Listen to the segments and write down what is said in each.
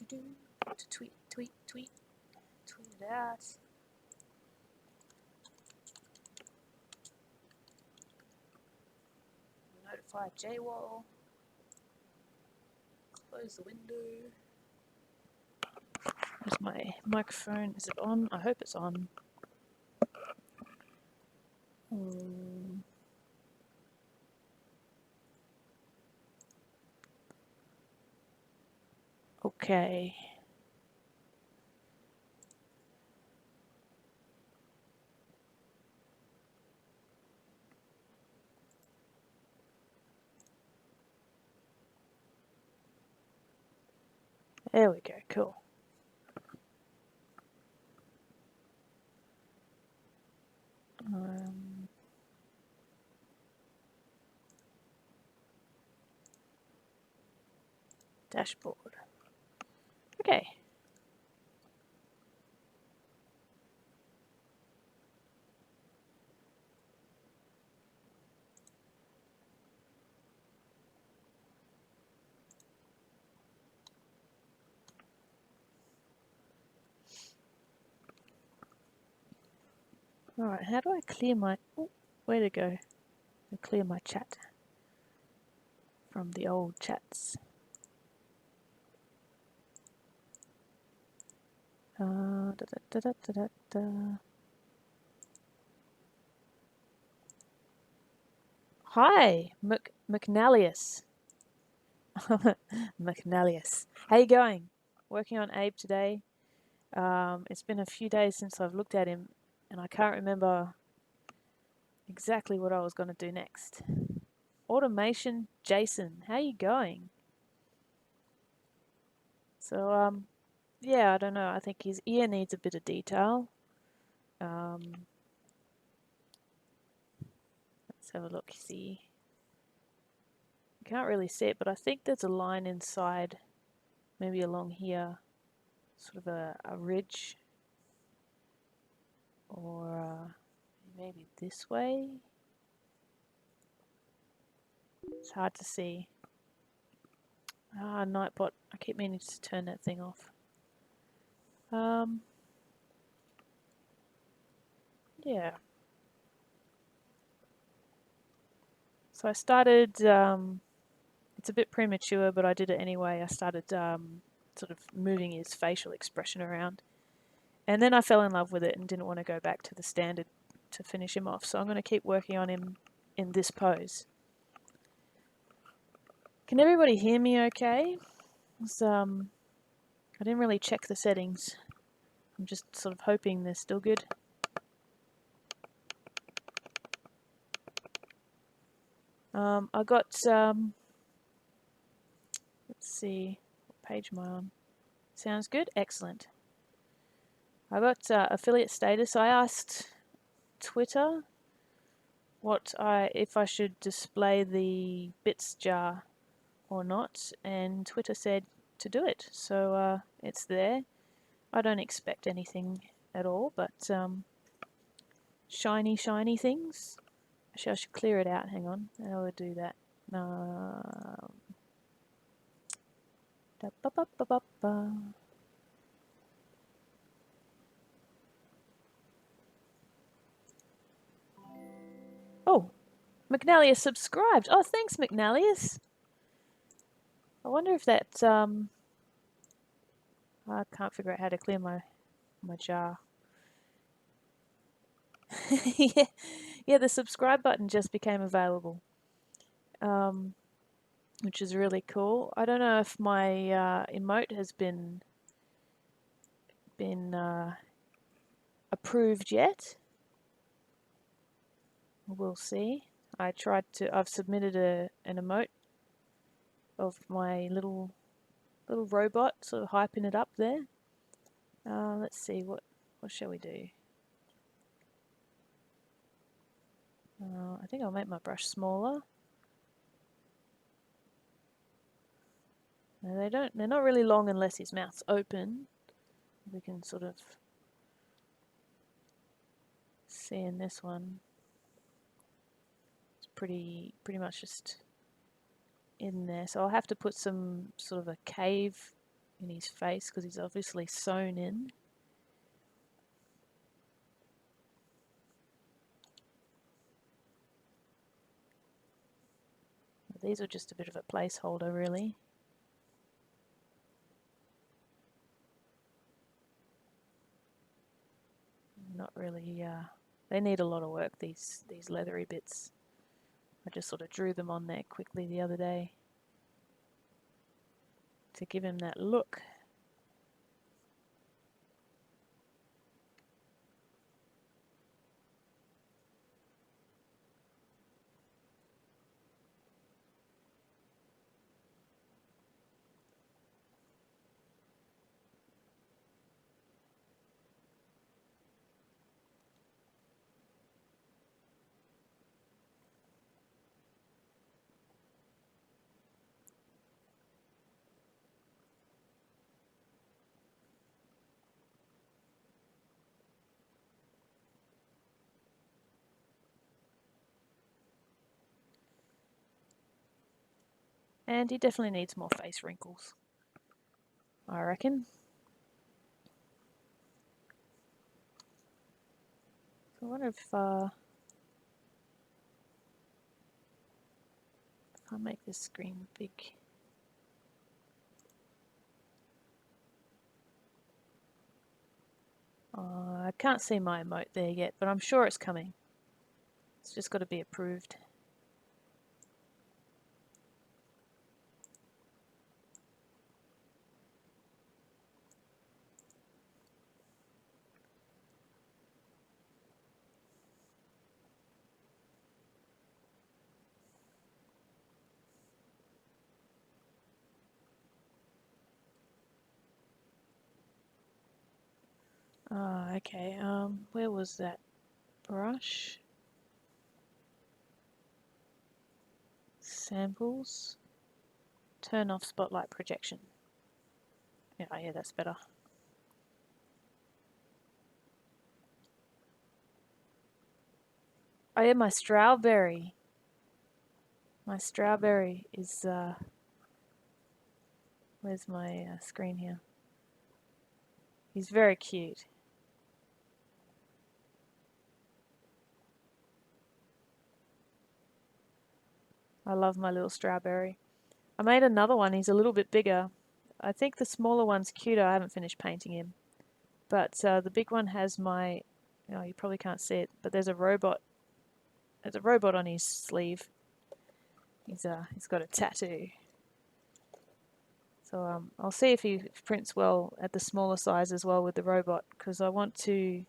To tweet it out. Notify JWall. Close the window. Where's my microphone? Is it on? I hope it's on. Okay. There we go, cool. Dashboard. Okay. Alright, how do I clear my... Oh, where to go? I clear my chat from the old chats. Hi, McNallius. McNallius. How you going? Working on Abe today. It's been a few days since I've looked at him, and I can't remember exactly what I was going to do next. Automation Jason, how you going? So, yeah, I don't know. I think his ear needs a bit of detail. Let's have a look, see. You can't really see it, but I think there's a line inside, maybe along here, sort of a ridge, or maybe this way. It's hard to see. Ah, Nightbot. I keep meaning to turn that thing off. Yeah. So I started, it's a bit premature, but I did it anyway. I started sort of moving his facial expression around. And then I fell in love with it and didn't want to go back to the standard to finish him off. So I'm going to keep working on him in this pose. Can everybody hear me okay? I didn't really check the settings. I'm just sort of hoping they're still good. I got, let's see, what page am I on? Sounds good? Excellent. I got affiliate status. I asked Twitter if I should display the bits jar or not, and Twitter said to do it. So it's there. I don't expect anything at all, but shiny things. Actually, I should clear it out. Hang on. How do I do that? Oh, McNallius subscribed. Oh, thanks, McNallius. I wonder if that I can't figure out how to clear my jar. Yeah, the subscribe button just became available, which is really cool. I don't know if my emote has been approved yet. We'll see. I've submitted an emote of my little robot, sort of hyping it up there. Let's see, what shall we do? I think I'll make my brush smaller. No, they're not really long unless his mouth's open. We can sort of see in this one. It's pretty much just in there. So I'll have to put some sort of a cave in his face because he's obviously sewn in. These are just a bit of a placeholder, really. Not really, they need a lot of work, these leathery bits. I just sort of drew them on there quickly the other day to give him that look. And he definitely needs more face wrinkles, I reckon. So I wonder if I make this screen big. I can't see my emote there yet, but I'm sure it's coming. It's just got to be approved. Okay, where was that brush? Samples. Turn off spotlight projection. Yeah, that's better. Oh yeah, my strawberry. My strawberry is, where's my screen here? He's very cute. I love my little strawberry. I made another one, he's a little bit bigger. I think the smaller one's cuter, I haven't finished painting him. But the big one has my, oh, you probably can't see it, but there's a robot. There's a robot on his sleeve. He's got a tattoo. So I'll see if he prints well at the smaller size as well with the robot, because I want to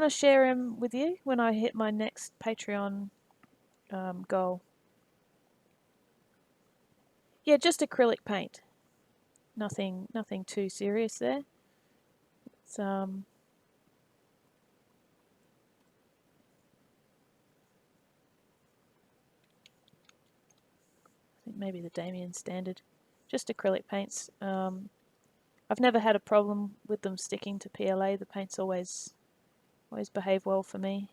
share him with you when I hit my next Patreon goal. Yeah, just acrylic paint. Nothing too serious there. It's I think maybe the Damien standard. Just acrylic paints. I've never had a problem with them sticking to PLA. The paints always behave well for me.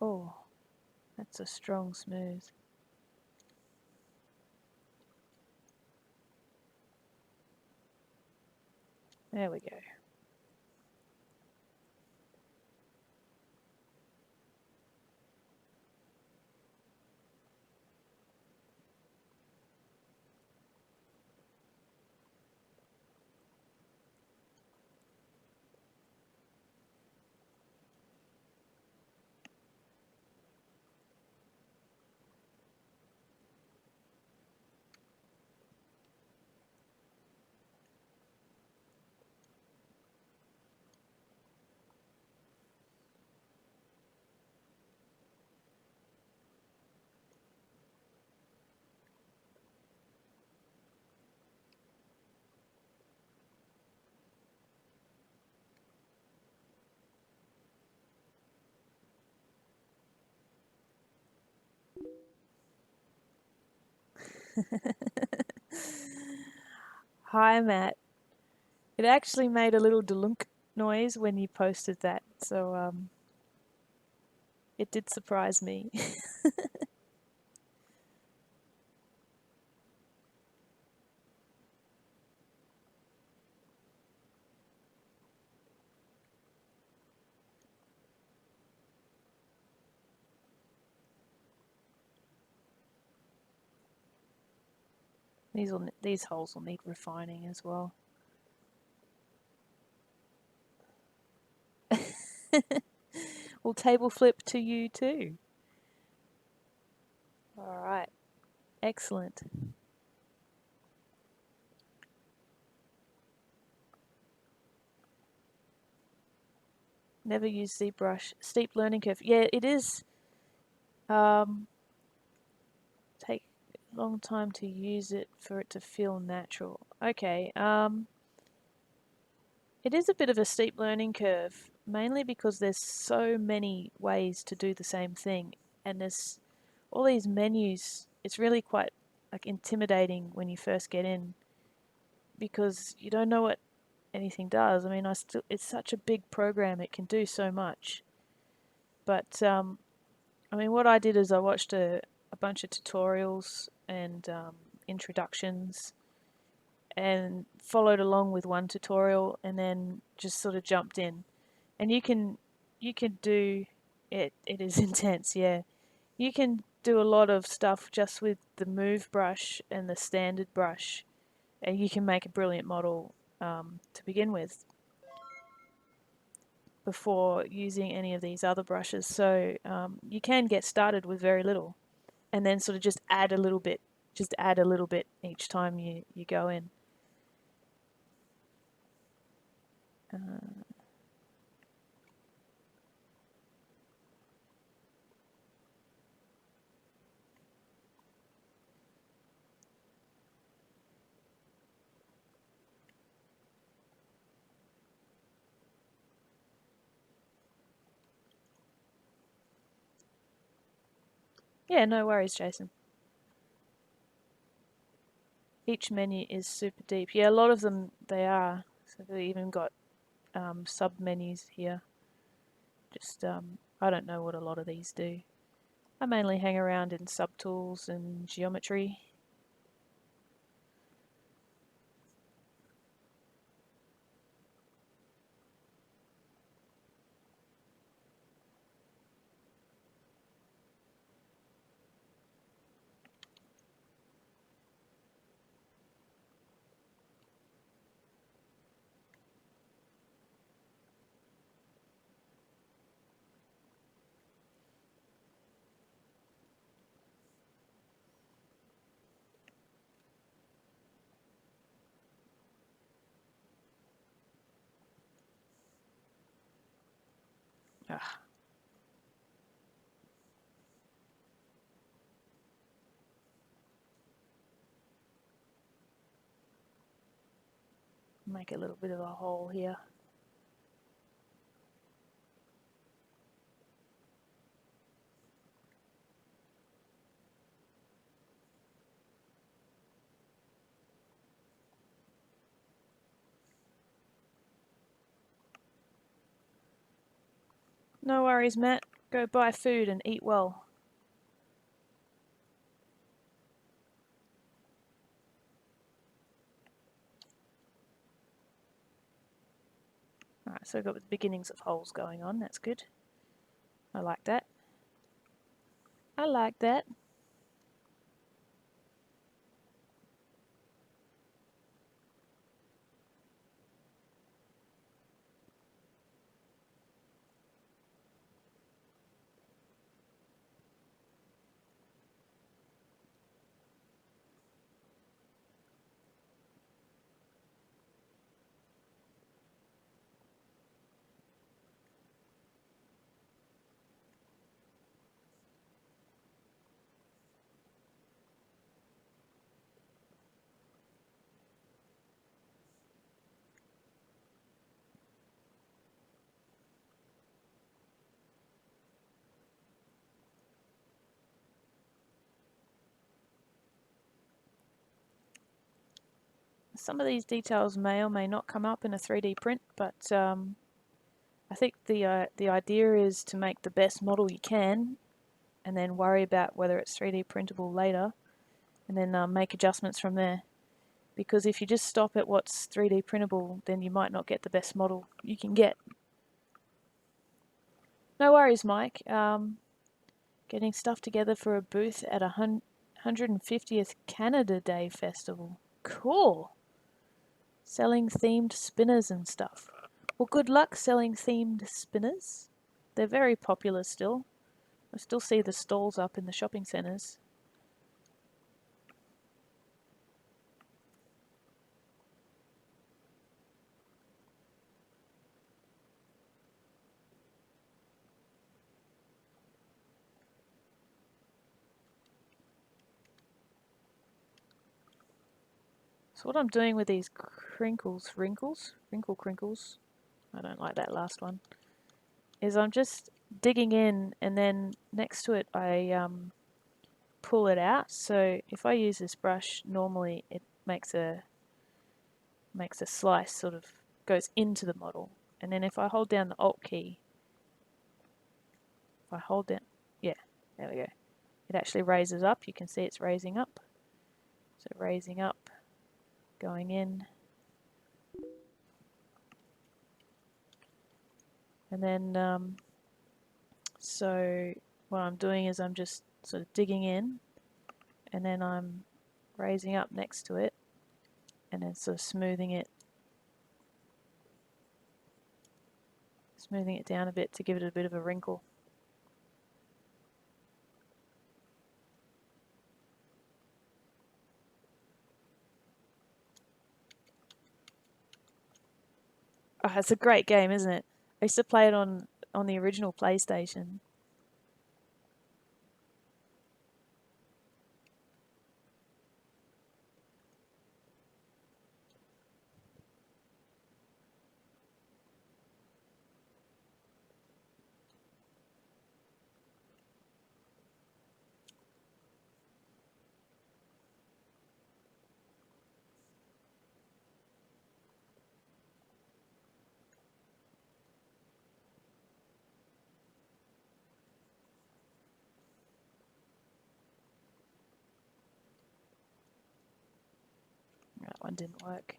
Oh, that's a strong smooth. There we go. Hi, Matt. It actually made a little delunk noise when you posted that, so it did surprise me. These holes will need refining as well. We'll table flip to you too. All right, excellent. Never use ZBrush. Steep learning curve. Yeah, it is. Take a long time to use it for it to feel natural. Okay. It is a bit of a steep learning curve, mainly because there's so many ways to do the same thing, and there's all these menus. It's really quite like intimidating when you first get in because you don't know what anything does. I mean, it's such a big program; it can do so much. But I mean, what I did is I watched a bunch of tutorials and introductions and followed along with one tutorial and then just sort of jumped in. And you can do it. It is intense, yeah. You can do a lot of stuff just with the move brush and the standard brush, and you can make a brilliant model to begin with before using any of these other brushes. So you can get started with very little and then sort of just add a little bit, each time you go in. Yeah, no worries, Jason. Each menu is super deep. Yeah, a lot of them they are. So they even got sub menus here. Just I don't know what a lot of these do. I mainly hang around in subtools and geometry. Ugh. Make a little bit of a hole here. No worries, Matt. Go buy food and eat well. Alright, so we've got the beginnings of holes going on. That's good. I like that. I like that. Some of these details may or may not come up in a 3D print, but I think the idea is to make the best model you can, and then worry about whether it's 3D printable later, and then make adjustments from there. Because if you just stop at what's 3D printable, then you might not get the best model you can get. No worries, Mike. Getting stuff together for a booth at 150th Canada Day Festival. Cool. Selling themed spinners and stuff. Well, good luck selling themed spinners. They're very popular still. I still see the stalls up in the shopping centres. So what I'm doing with these wrinkle crinkles, I don't like that last one, is I'm just digging in, and then next to it I pull it out. So if I use this brush, normally it makes a slice, sort of goes into the model. And then if I hold down the Alt key, if I hold down, yeah, there we go. It actually raises up. You can see it's raising up. So raising up, going in. And then, so what I'm doing is I'm just sort of digging in, and then I'm raising up next to it, and then sort of smoothing it down a bit to give it a bit of a wrinkle. Oh, it's a great game, isn't it? I used to play it on the original PlayStation. That one didn't work.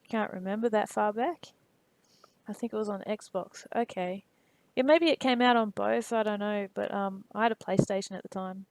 Can't remember that far back. I think it was on Xbox. Okay. Yeah, maybe it came out on both, I don't know, but I had a PlayStation at the time.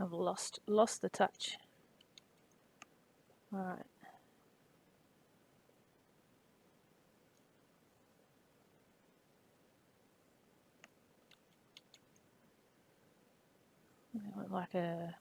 I've lost the touch. All right. I want like a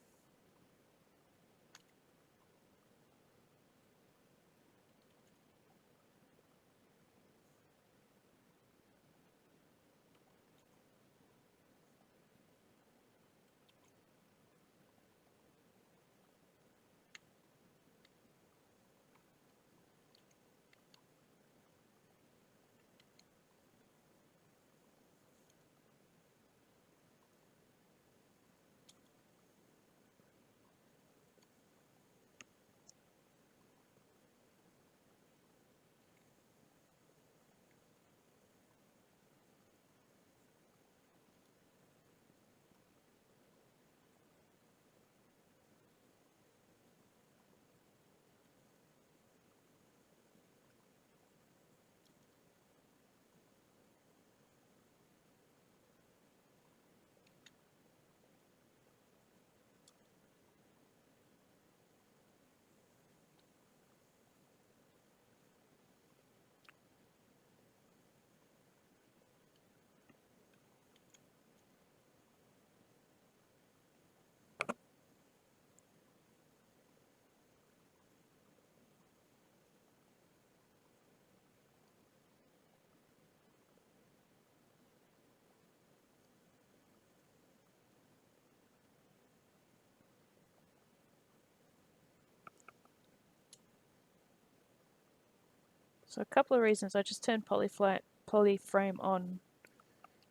So a couple of reasons. I just turned polyframe on,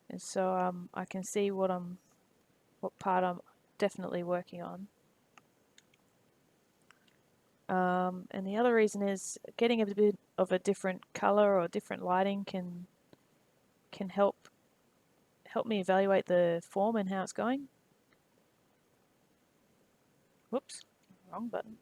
and so I can see what part I'm definitely working on. And the other reason is getting a bit of a different color or different lighting can help me evaluate the form and how it's going. Whoops, wrong button.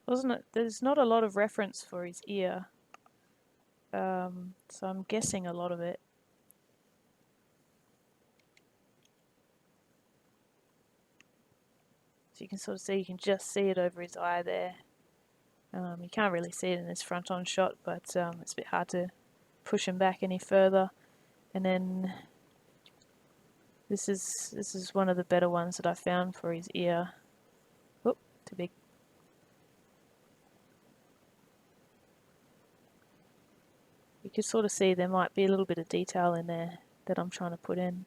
There's not a lot of reference for his ear, so I'm guessing a lot of it. So you can sort of see, you can just see it over his eye there. You can't really see it in this front-on shot, but it's a bit hard to push him back any further. And then this is one of the better ones that I found for his ear. Oop, too big. You can sort of see there might be a little bit of detail in there that I'm trying to put in.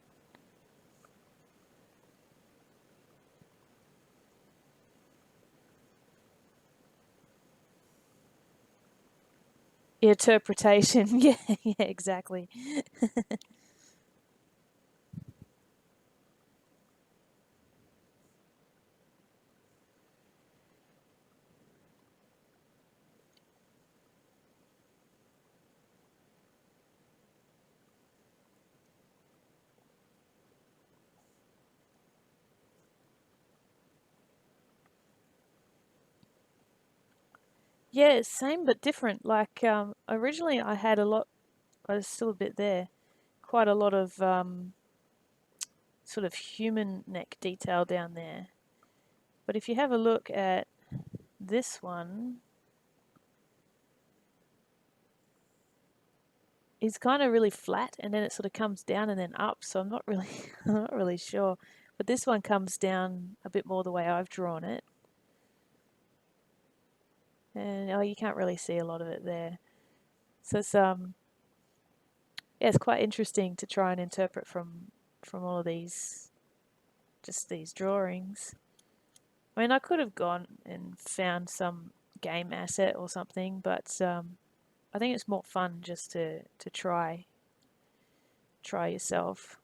Interpretation, yeah, exactly. Yeah, same but different. Like originally I had a lot, I was still a bit there, quite a lot of sort of human neck detail down there. But if you have a look at this one, it's kind of really flat and then it sort of comes down and then up. So I'm not really, I'm not really sure. But this one comes down a bit more the way I've drawn it. And oh, you can't really see a lot of it there. So it's yeah, it's quite interesting to try and interpret from all of these, just these drawings. I mean, I could have gone and found some game asset or something, but I think it's more fun just to try yourself.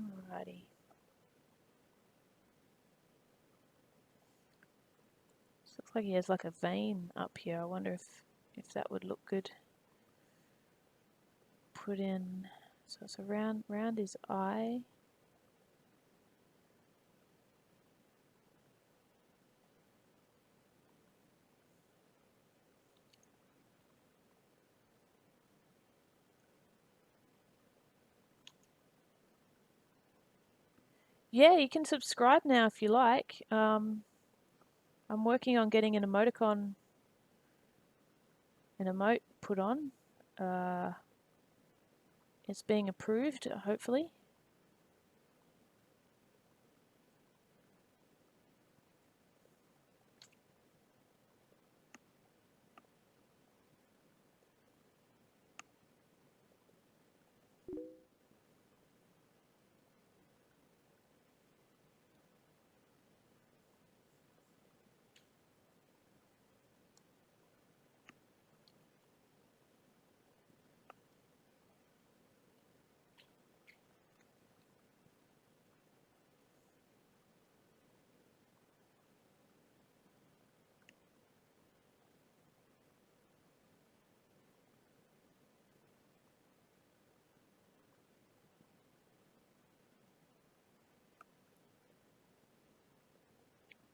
Alrighty. Looks like he has like a vein up here. I wonder if that would look good. Put in, so it's around his eye. Yeah, you can subscribe now if you like. I'm working on getting an emote put on. It's being approved, hopefully.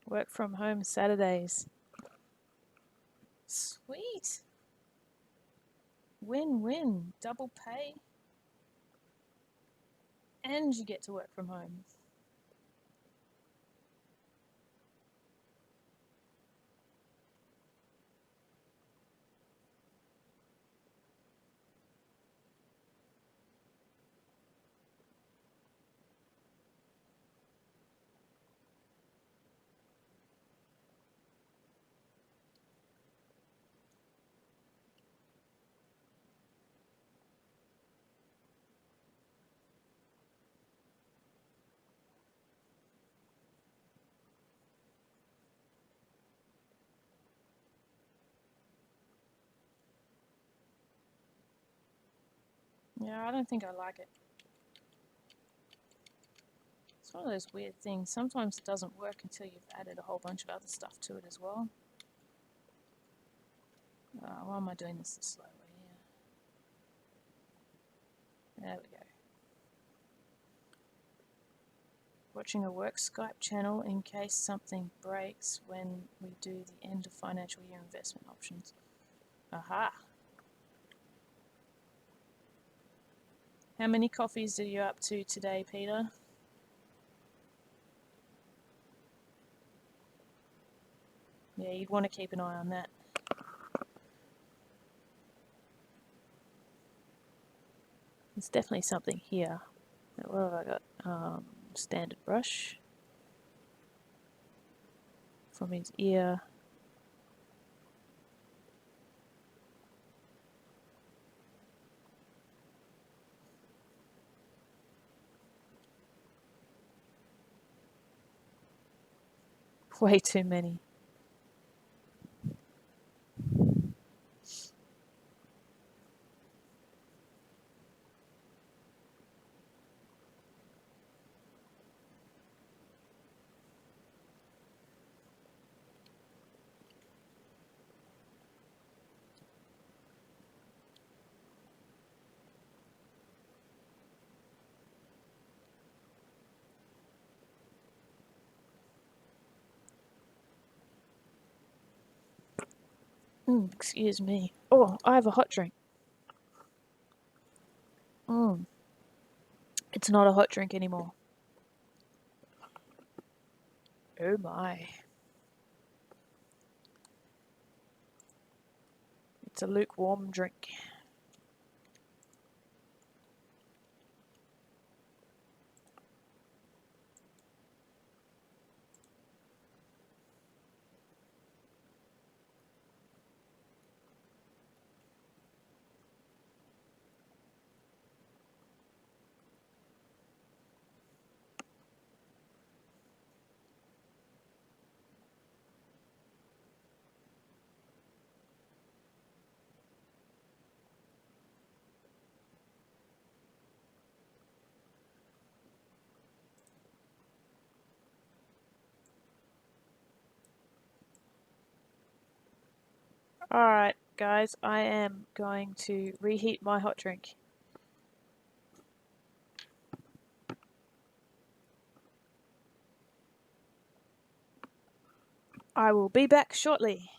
Work from home Saturdays. Sweet. Win-win. Double pay. And you get to work from home. Yeah, I don't think I like it. It's one of those weird things. Sometimes it doesn't work until you've added a whole bunch of other stuff to it as well. Why am I doing this slow way here? There we go. Watching a work Skype channel in case something breaks when we do the end of financial year investment options. Aha! How many coffees are you up to today, Peter? Yeah, you'd want to keep an eye on that. There's definitely something here. What have I got? Standard brush from his ear. Way too many. Excuse me. Oh, I have a hot drink. It's not a hot drink anymore. Oh my. It's a lukewarm drink. Alright, guys, I am going to reheat my hot drink. I will be back shortly.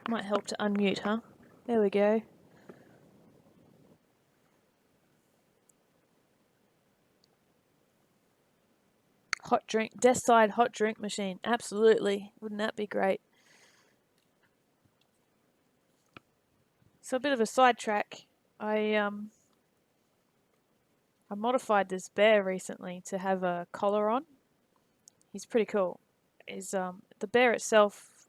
Might help to unmute, huh? There we go. Hot drink, desk side hot drink machine. Absolutely. Wouldn't that be great? So a bit of a sidetrack. I modified this bear recently to have a collar on. He's pretty cool. The bear itself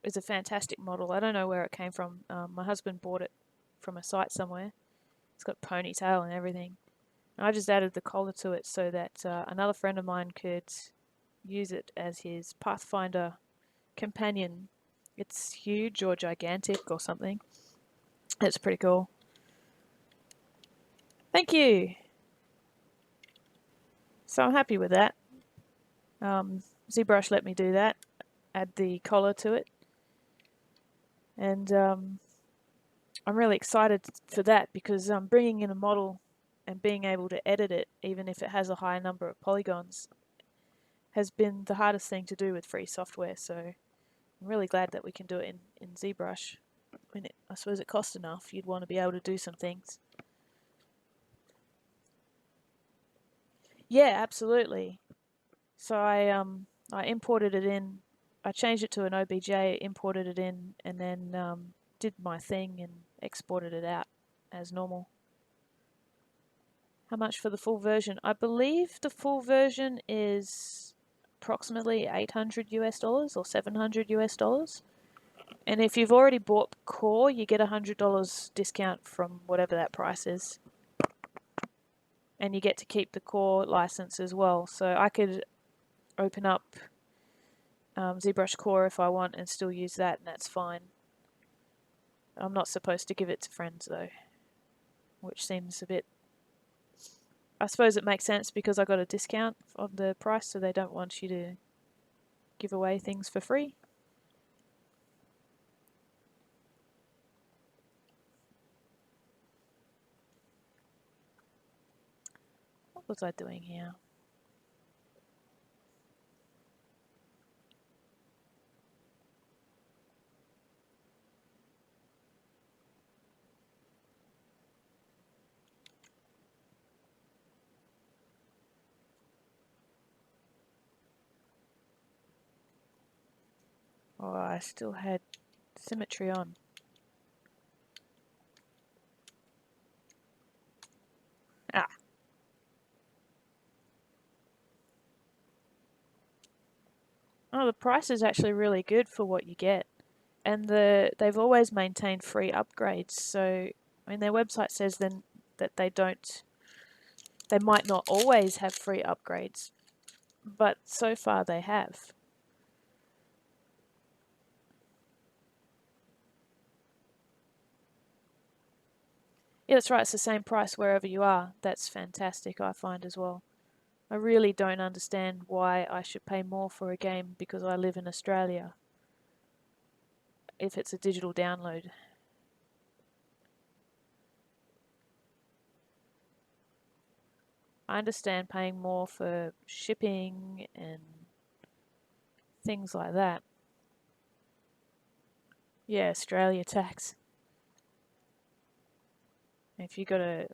is a fantastic model. I don't know where it came from. My husband bought it from a site somewhere. It's got ponytail and everything. And I just added the collar to it so that another friend of mine could use it as his Pathfinder companion. It's huge or gigantic or something. It's pretty cool. Thank you. So I'm happy with that. ZBrush let me do that. Add the collar to it. And I'm really excited for that because bringing in a model and being able to edit it, even if it has a high number of polygons, has been the hardest thing to do with free software. So I'm really glad that we can do it in ZBrush. I suppose it costs enough. You'd want to be able to do some things. Yeah, absolutely. So I imported it in. I changed it to an OBJ, imported it in, and then did my thing and exported it out as normal. How much for the full version? I believe the full version is approximately 800 US dollars or 700 US dollars. And if you've already bought Core, you get $100 discount from whatever that price is. And you get to keep the Core license as well. So I could open up ZBrush Core if I want and still use that, and that's fine. I'm not supposed to give it to friends though, which seems a bit... I suppose it makes sense because I got a discount on the price, so they don't want you to give away things for free. What was I doing here? Oh, I still had symmetry on. Ah. Oh, the price is actually really good for what you get. And they've always maintained free upgrades. So, I mean, their website says then that they might not always have free upgrades, but so far they have. Yeah, that's right. It's the same price wherever you are. That's fantastic, I find as well. I really don't understand why I should pay more for a game because I live in Australia if it's a digital download. I understand paying more for shipping and things like that. Yeah, Australia tax. If you got to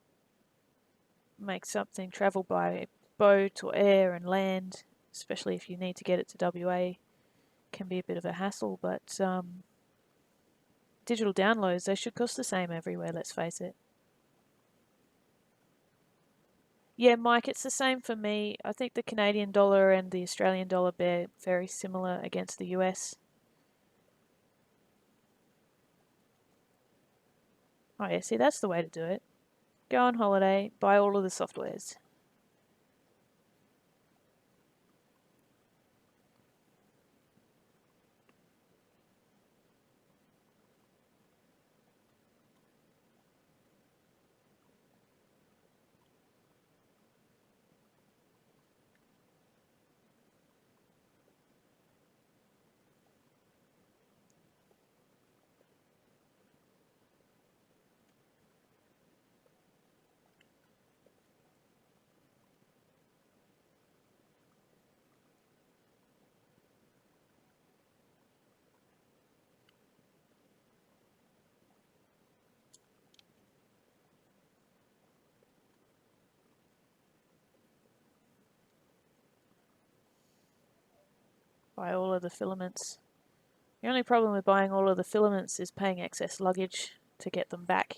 make something travel by boat or air and land, especially if you need to get it to WA, can be a bit of a hassle, but digital downloads, they should cost the same everywhere, let's face it. Yeah, Mike, it's the same for me. I think the Canadian dollar and the Australian dollar bear very similar against the US. Oh yeah, see, that's the way to do it. Go on holiday, buy all of the softwares. Buy all of the filaments. The only problem with buying all of the filaments is paying excess luggage to get them back.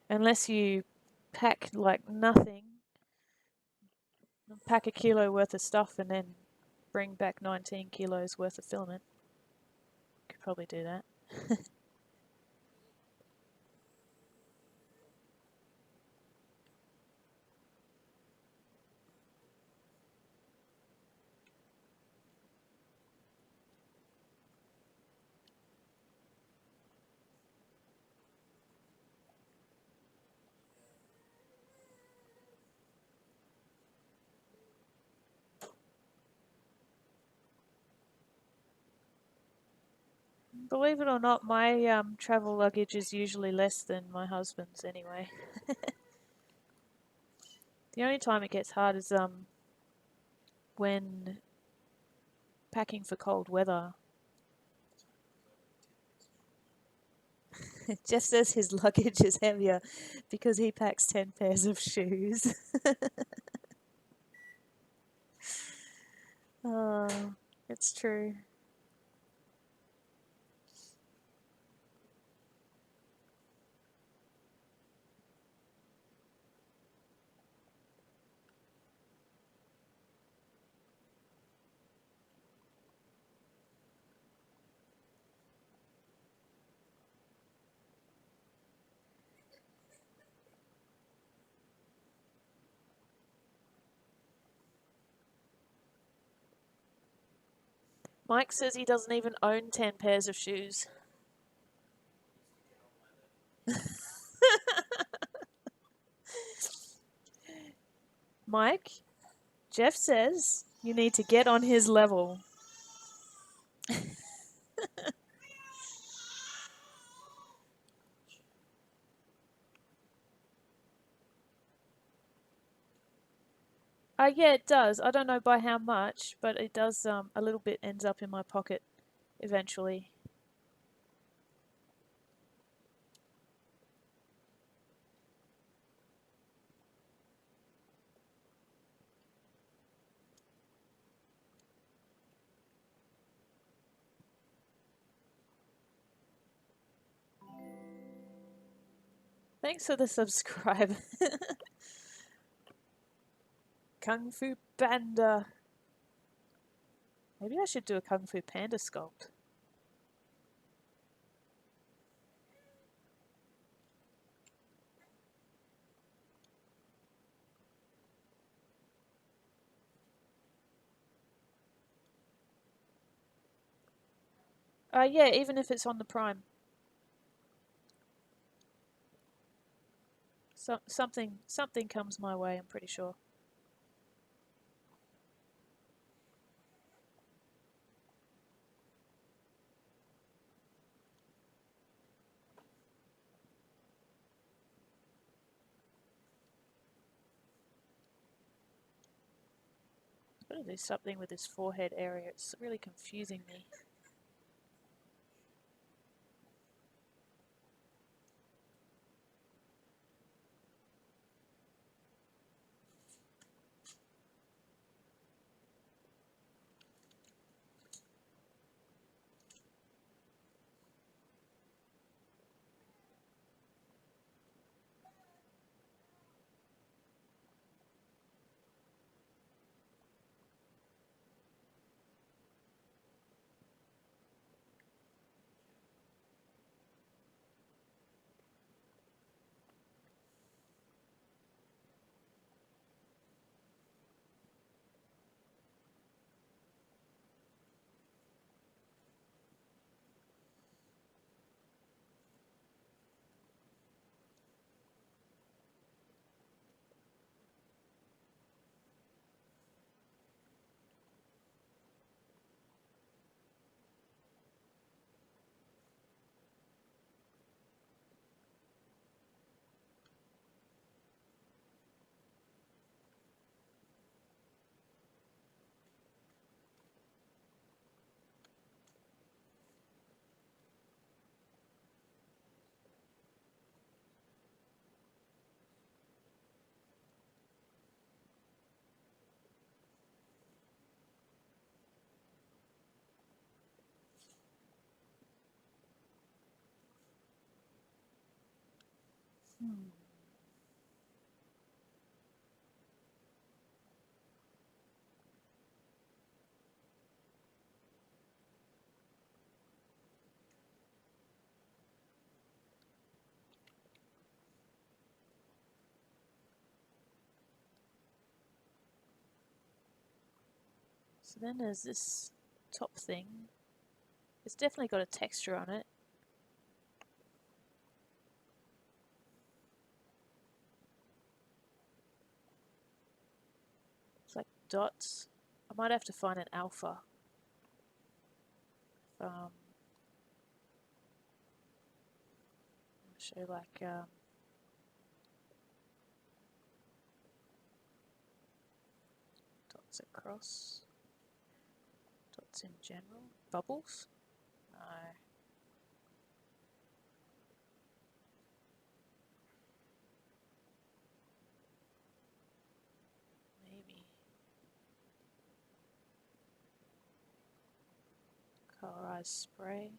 Unless you pack like nothing, pack a kilo worth of stuff and then bring back 19 kilos worth of filament. Could probably do that. Believe it or not, my travel luggage is usually less than my husband's anyway. The only time it gets hard is when packing for cold weather. Jeff says his luggage is heavier because he packs 10 pairs of shoes. Oh, it's true. Mike says he doesn't even own 10 pairs of shoes. Mike, Jeff says you need to get on his level. Yeah, it does. I don't know by how much, but it does. A little bit ends up in my pocket eventually. Thanks for the subscribe. Kung Fu Panda. Maybe I should do a Kung Fu Panda sculpt. Yeah, even if it's on the Prime. Something comes my way, I'm pretty sure. I've got to do something with this forehead area. It's really confusing me. So then there's this top thing. It's definitely got a texture on it. It's like dots. I might have to find an alpha. Show like dots across, dots in general, bubbles. No. Maybe colorized spray.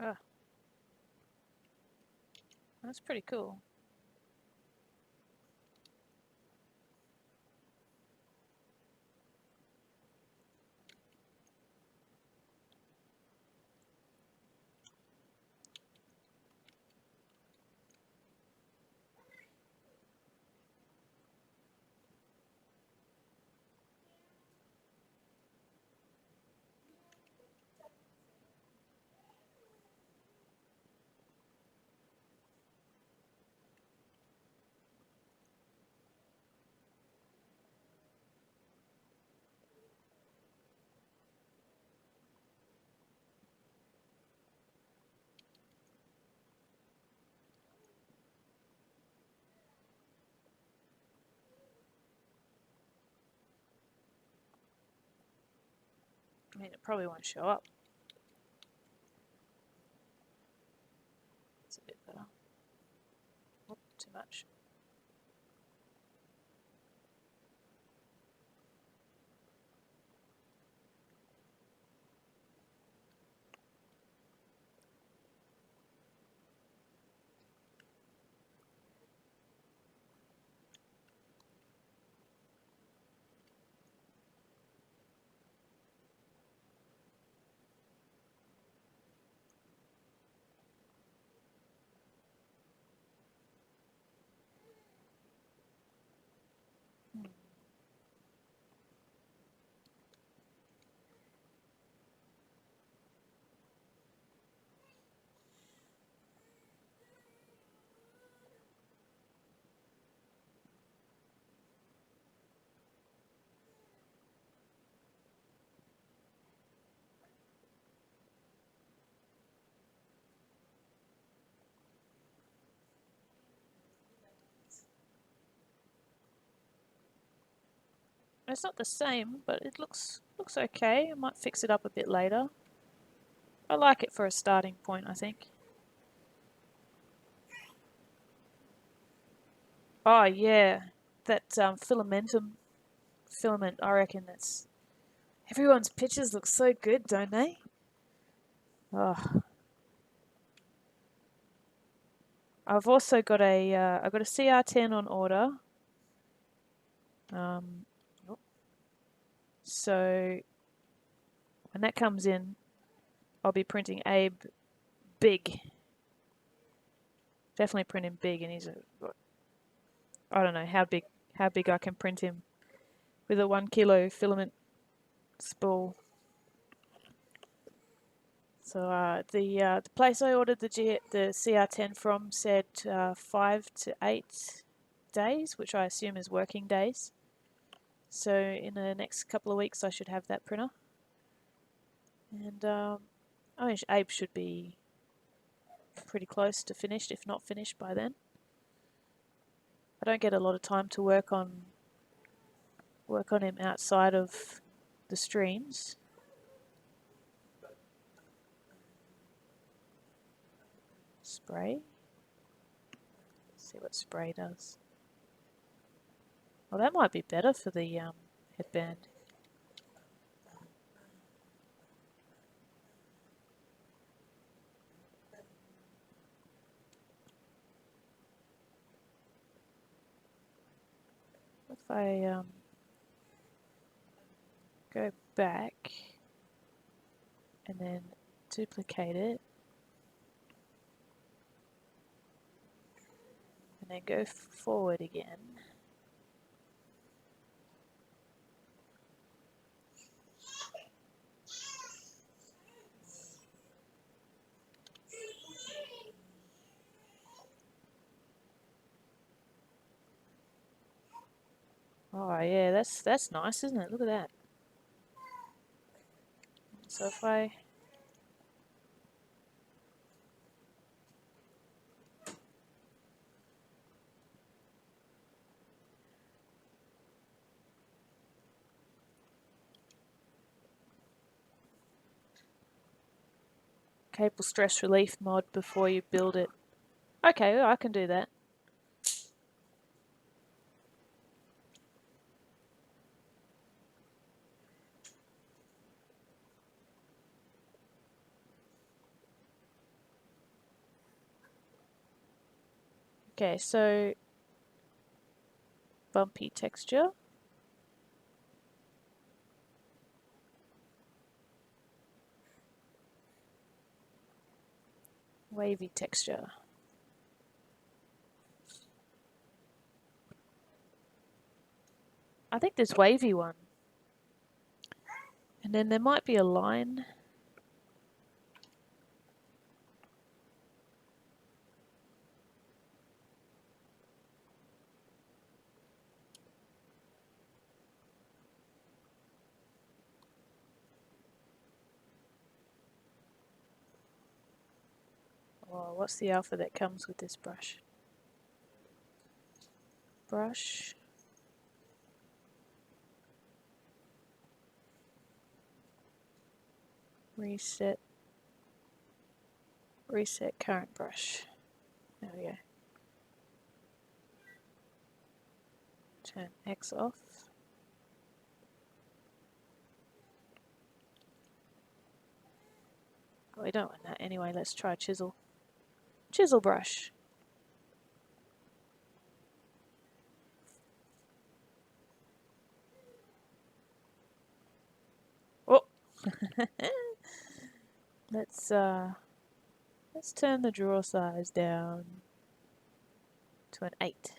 Ah, that's pretty cool. I mean, it probably won't show up. It's a bit better. Oh, too much. It's not the same, but it looks okay. I might fix it up a bit later. I like it for a starting point, I think. Oh yeah, that filamentum filament. I reckon that's everyone's pictures look so good, don't they? Oh, I've also got a I've got a CR10 on order. So when that comes in, I'll be printing Abe big. Definitely print him big, and he's I don't know how big I can print him with a 1 kilo filament spool. So the place I ordered the CR10 from said 5 to 8 days, which I assume is working days. So in the next couple of weeks I should have that printer. And I mean, Abe should be pretty close to finished, if not finished by then. I don't get a lot of time to work on him outside of the streams. spray. Let's see what spray does. Well, that might be better for the headband. If I go back and then duplicate it and then go forward again. Oh yeah, that's nice, isn't it? Look at that. So if I cable stress relief mod before you build it. Okay, well, I can do that. Okay, so bumpy texture. Wavy texture. I think there's wavy one. And then there might be a line. Oh, what's the alpha that comes with this brush? Brush. Reset. Reset current brush. There we go. Turn X off. Oh, we don't want that anyway. Let's try chisel. Chisel brush. Oh, let's turn the draw size down to an 8.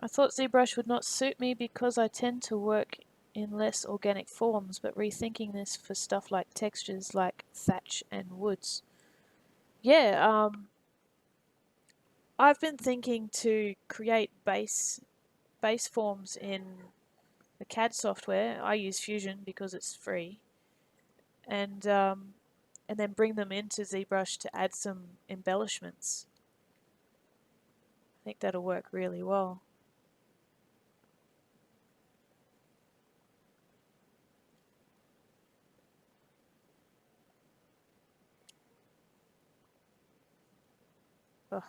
I thought ZBrush would not suit me because I tend to work in less organic forms, but rethinking this for stuff like textures like thatch and woods. Yeah, I've been thinking to create base forms in the CAD software. I use Fusion because it's free, and then bring them into ZBrush to add some embellishments. I think that'll work really well. Ugh.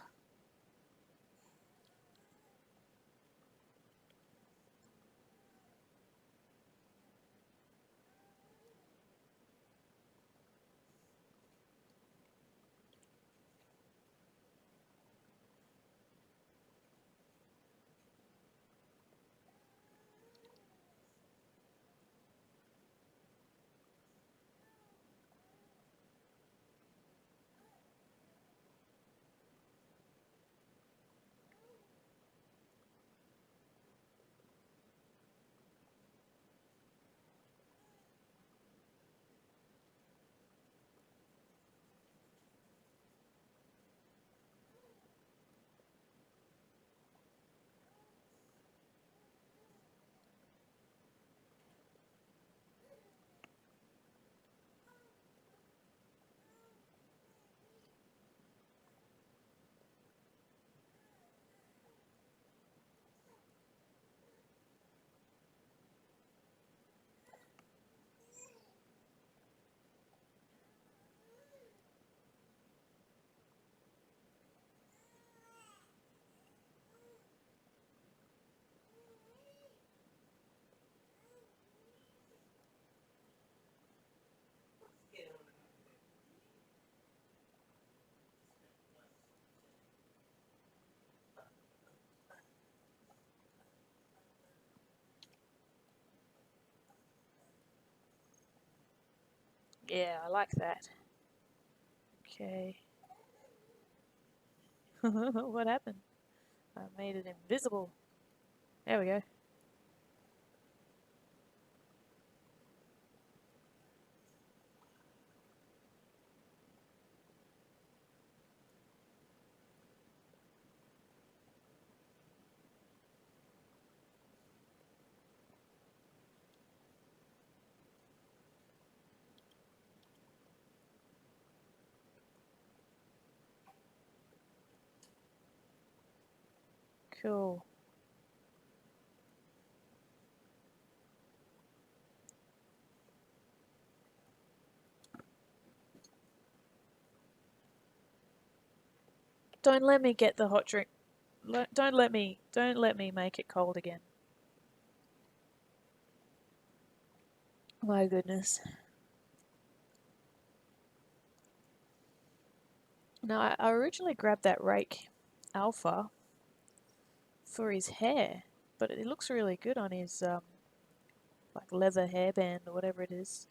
Yeah, I like that. Okay. What happened? I made it invisible. There we go. Cool. Don't let me get the hot drink. Don't let me make it cold again. My goodness. Now, I originally grabbed that rake alpha for his hair, but it looks really good on his like leather hairband or whatever it is.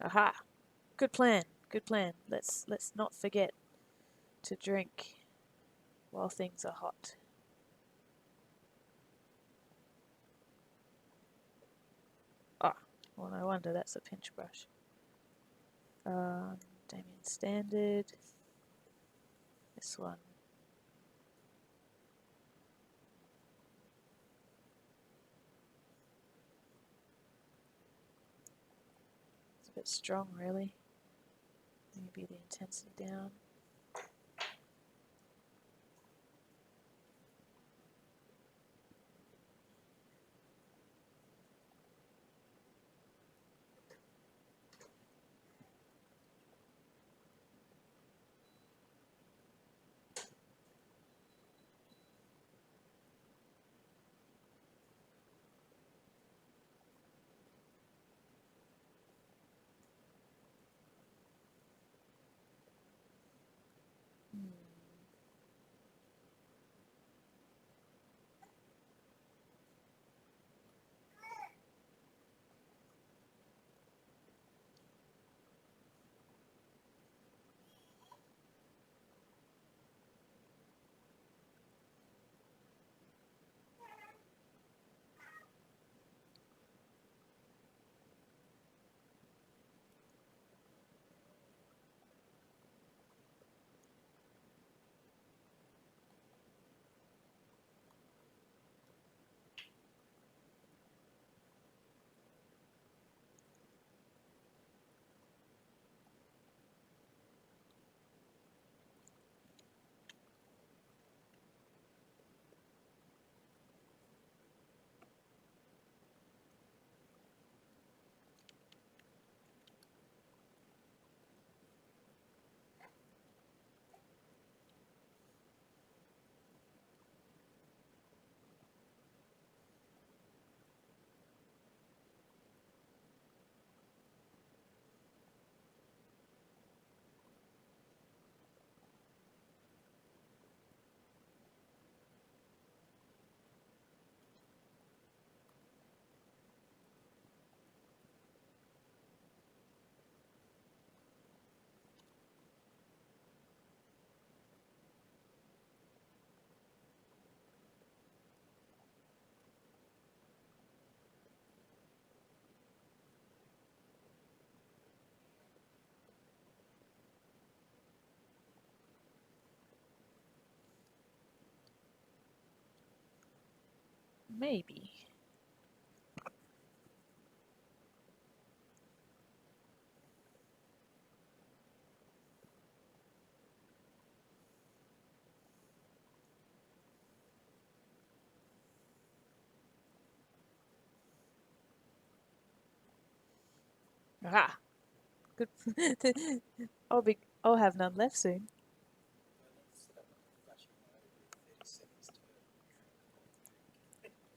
Aha! Good plan. Good plan. Let's not forget to drink while things are hot. Ah, well, no wonder that's a pinch brush. Damien Standard. This one. It's a bit strong, really. Maybe the intensity down. Maybe. Aha! Good. I'll have none left soon.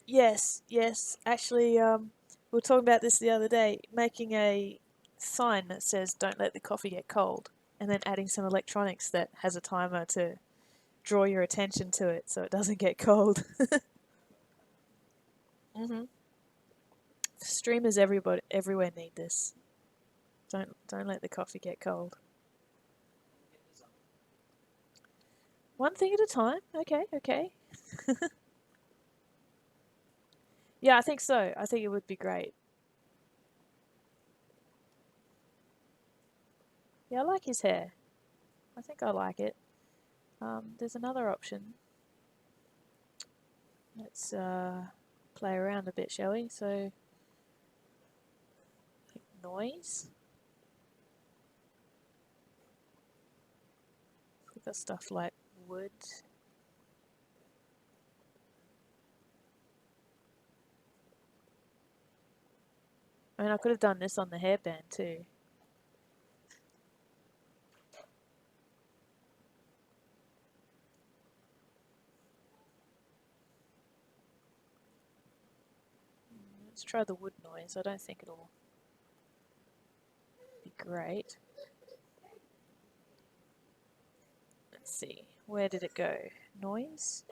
Yes, yes. Actually, we were talking about this the other day, making a sign that says "Don't let the coffee get cold," and then adding some electronics that has a timer to draw your attention to it so it doesn't get cold. Streamers everywhere need this. Don't let the coffee get cold. One thing at a time. Okay, okay. Yeah, I think so. I think it would be great. Yeah, I like his hair. I think I like it. There's another option. Let's play around a bit, shall we? So, noise. We've got stuff like wood. I mean, I could have done this on the hairband too. Let's try the wood noise. I don't think it'll be great. Let's see. Where did it go? Noise?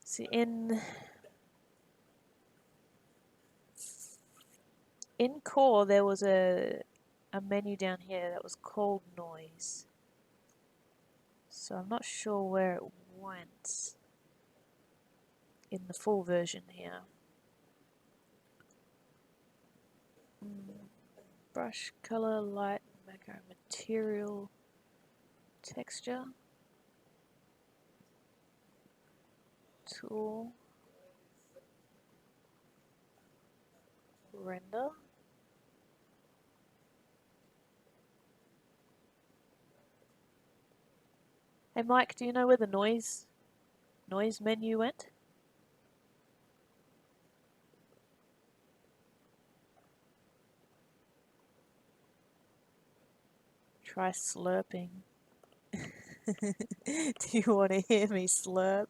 See, in core there was a menu down here that was called noise. So I'm not sure where it went in the full version here. Brush, color, light, macro, material, texture, tool, render. Hey Mike, do you know where the noise menu went? Try slurping. Do you want to hear me slurp?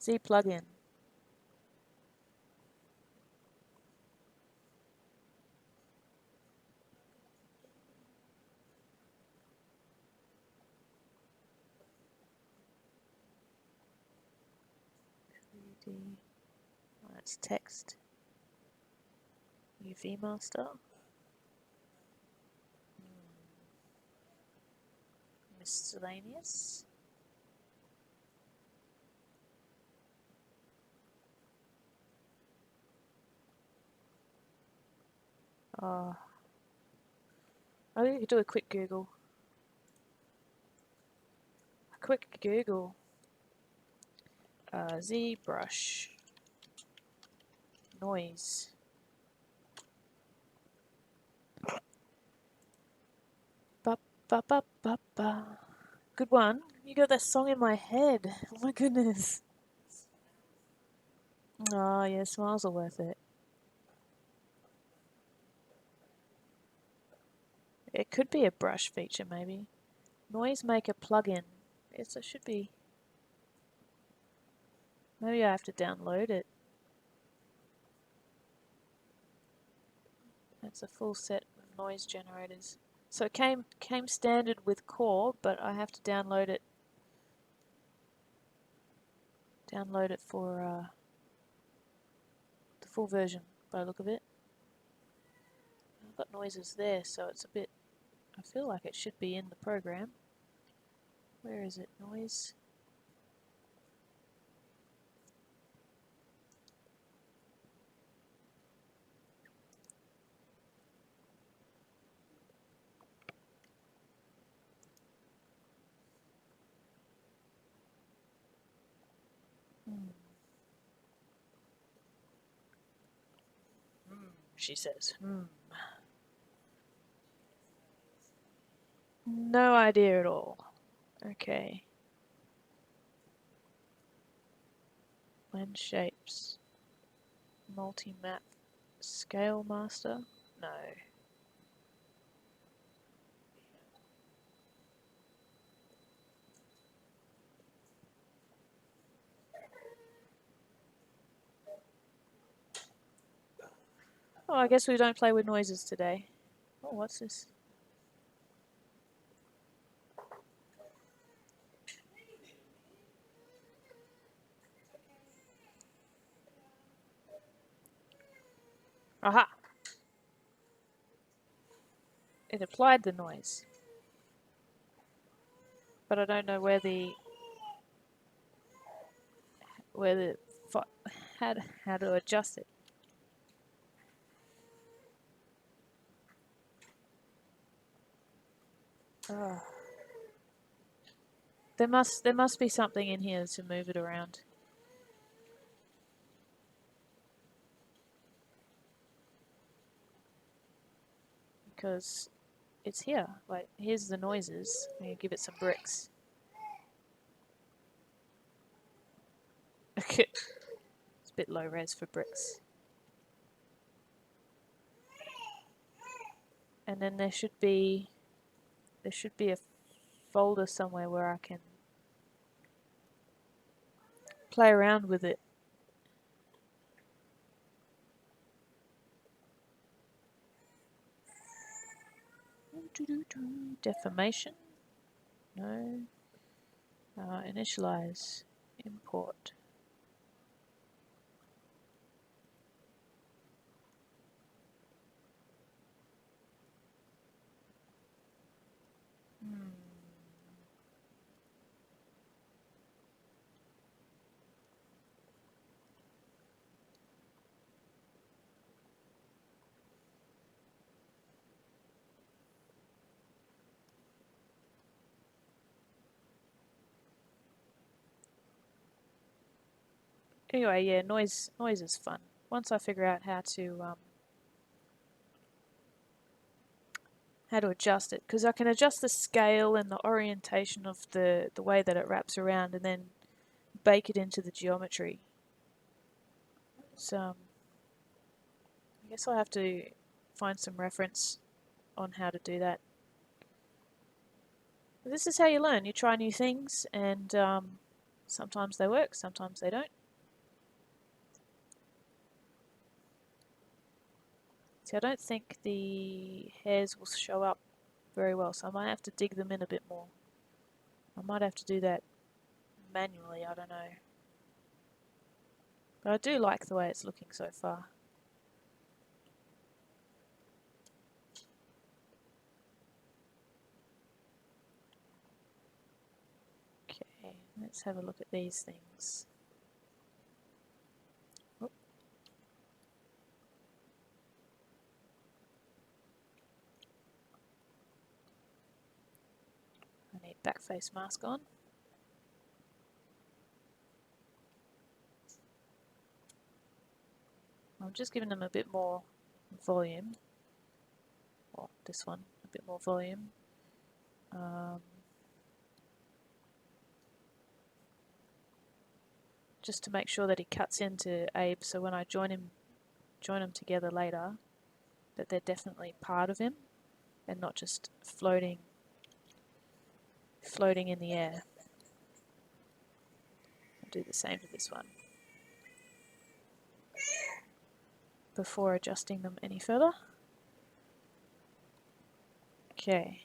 Z plugin. That's text. UV master. Miscellaneous. I think we could do a quick Google. A quick Google. ZBrush. Noise. Ba ba ba ba ba. Good one. You got that song in my head. Oh my goodness. Oh yeah, smiles are worth it. It could be a brush feature maybe. Noise Maker plugin. Yes, it should be. Maybe I have to download it. It's a full set of noise generators. So it came standard with Core, but I have to download it. Download it for the full version by the look of it. I've got noises there, so it's a bit. I feel like it should be in the program. Where is it? Noise. She says. No idea at all. Okay. Blend shapes. Multi-map. Scale master? No. Oh, I guess we don't play with noises today. Oh, what's this? Aha! It applied the noise. But I don't know where the how to adjust it. Oh. There must be something in here to move it around. Because it's here. Like, here's the noises. I'm gonna give it some bricks. Okay. It's a bit low res for bricks. And then there should be a folder somewhere where I can play around with it. Deformation. No. Initialize. Import. Anyway, yeah, noise is fun. Once I figure out how to adjust it, because I can adjust the scale and the orientation of the way that it wraps around, and then bake it into the geometry. So I guess I'll have to find some reference on how to do that. But this is how you learn. You try new things, and sometimes they work, sometimes they don't. See, I don't think the hairs will show up very well, so I might have to dig them in a bit more. I might have to do that manually, I don't know. But I do like the way it's looking so far. Okay, let's have a look at these things. Oh. I need backface mask on. I'm just giving them a bit more volume. Well, this one, a bit more volume. Just to make sure that he cuts into Abe, so when I join them together later, that they're definitely part of him and not just floating in the air. I'll do the same to this one before adjusting them any further. Okay.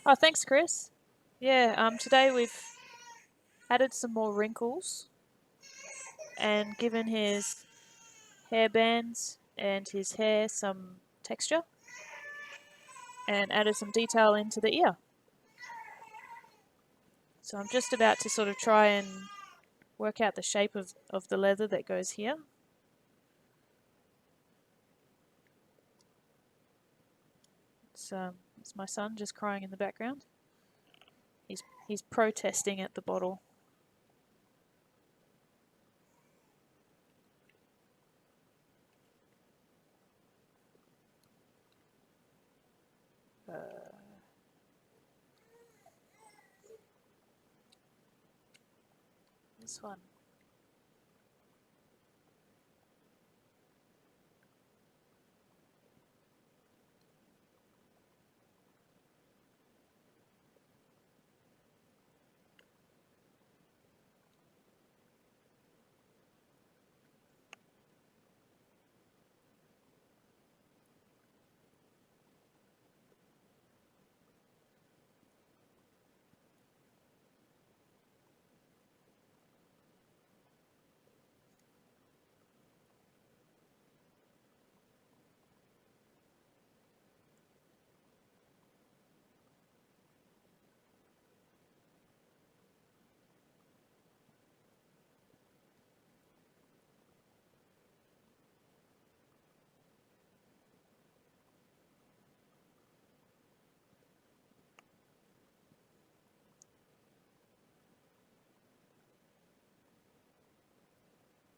Oh, thanks, Chris. Yeah, today we've added some more wrinkles and given his hairbands and his hair some texture and added some detail into the ear. So I'm just about to sort of try and work out the shape of the leather that goes here. It's my son just crying in the background. He's protesting at the bottle. This one.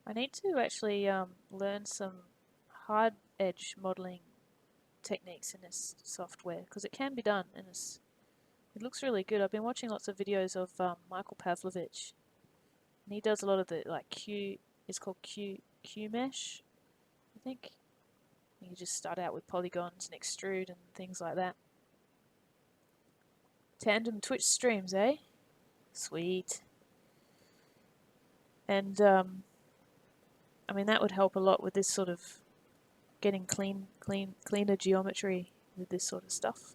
I need to actually learn some hard edge modeling techniques in this software because it can be done and it looks really good. I've been watching lots of videos of Michael Pavlovich, and he does a lot of the like it's called Q mesh, I think. You just start out with polygons and extrude and things like that. Tandem Twitch streams, eh? Sweet. And I mean that would help a lot with this sort of getting cleaner geometry with this sort of stuff.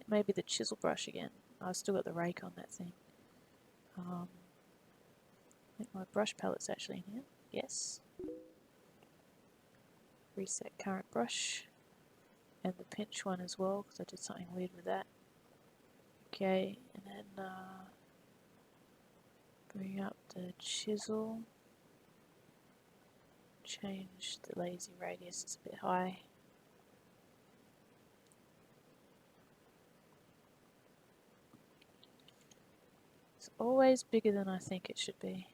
Maybe the chisel brush again. I've still got the rake on that thing. I think my brush palette's actually in here. Yes. Reset current brush. And the pinch one as well, because I did something weird with that. Okay, and then bring up the chisel. Change the lazy radius, it's a bit high. It's always bigger than I think it should be.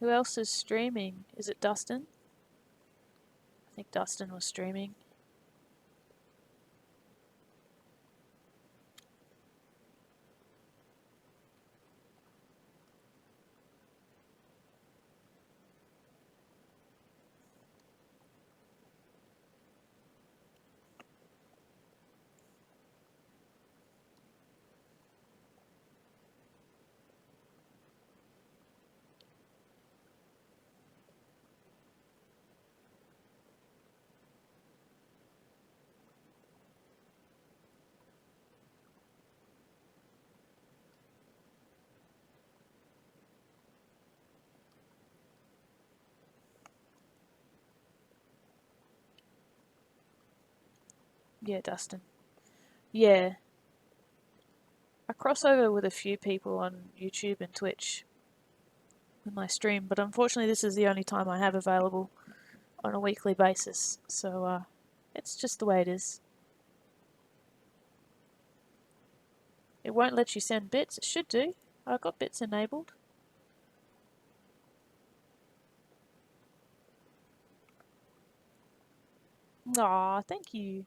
Who else is streaming? Is it Dustin? I think Dustin was streaming. Yeah, Dustin. Yeah. I cross over with a few people on YouTube and Twitch with my stream, but unfortunately this is the only time I have available on a weekly basis, so it's just the way it is. It won't let you send bits. It should do. I've got bits enabled. Aw, thank you.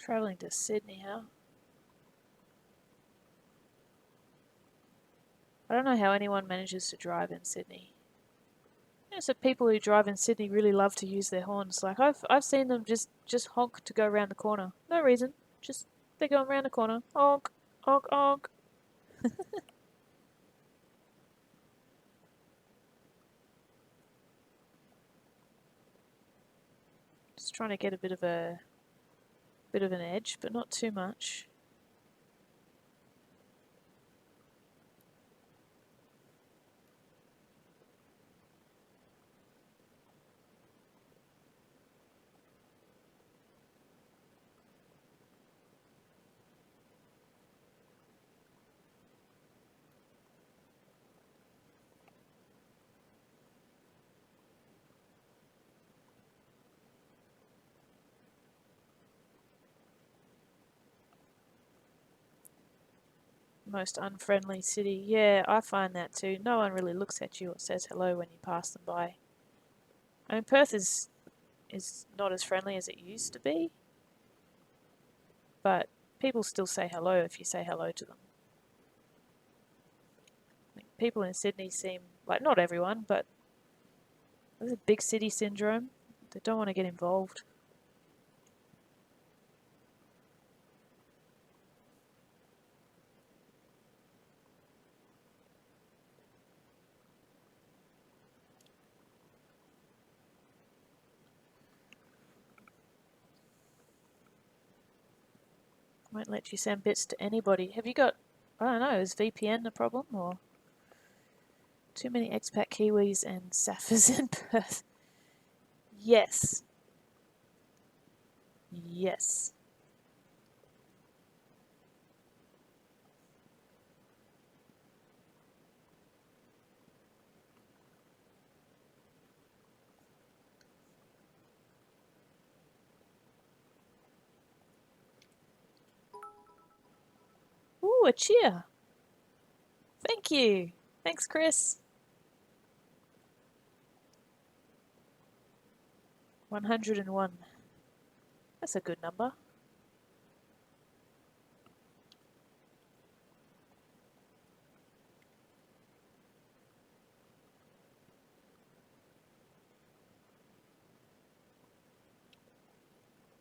Travelling to Sydney, huh? I don't know how anyone manages to drive in Sydney. You know, so people who drive in Sydney really love to use their horns. Like I've seen them just honk to go around the corner. No reason. Just they're going around the corner. Honk, honk, honk. Just trying to get a bit of an edge, but not too much. Most unfriendly city. Yeah, I find that too. No one really looks at you or says hello when you pass them by. I mean, Perth is not as friendly as it used to be, but people still say hello if you say hello to them. Like, people in Sydney seem like, not everyone, but there's a big city syndrome. They don't want to get involved. Won't let you send bits to anybody. Have you got, I don't know, is VPN the problem or too many expat Kiwis and Saffers in Perth? Yes. Yes. Ooh, a cheer. Thank you. Thanks, Chris. 101. That's a good number.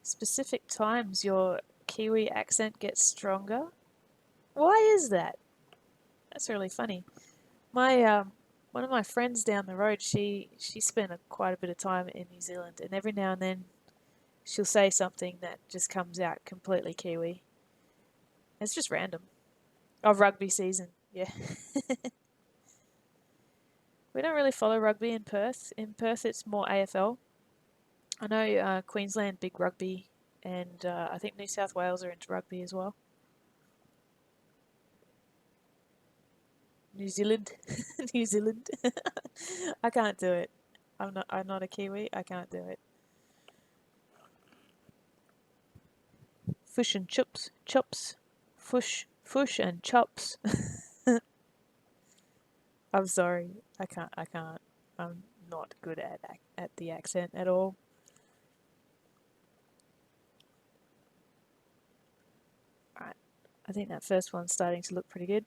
Specific times your Kiwi accent gets stronger. Why is that? That's really funny. My one of my friends down the road, she spent quite a bit of time in New Zealand, and every now and then she'll say something that just comes out completely Kiwi. It's just random. Oh, rugby season, yeah. We don't really follow rugby in Perth. In Perth, it's more AFL. I know Queensland big rugby, and I think New South Wales are into rugby as well. New Zealand, New Zealand. I can't do it. I'm not a Kiwi. I can't do it. Fish and chips, chops, fish and chops. I'm sorry. I can't. I can't. I'm not good at the accent at all. Alright. I think that first one's starting to look pretty good.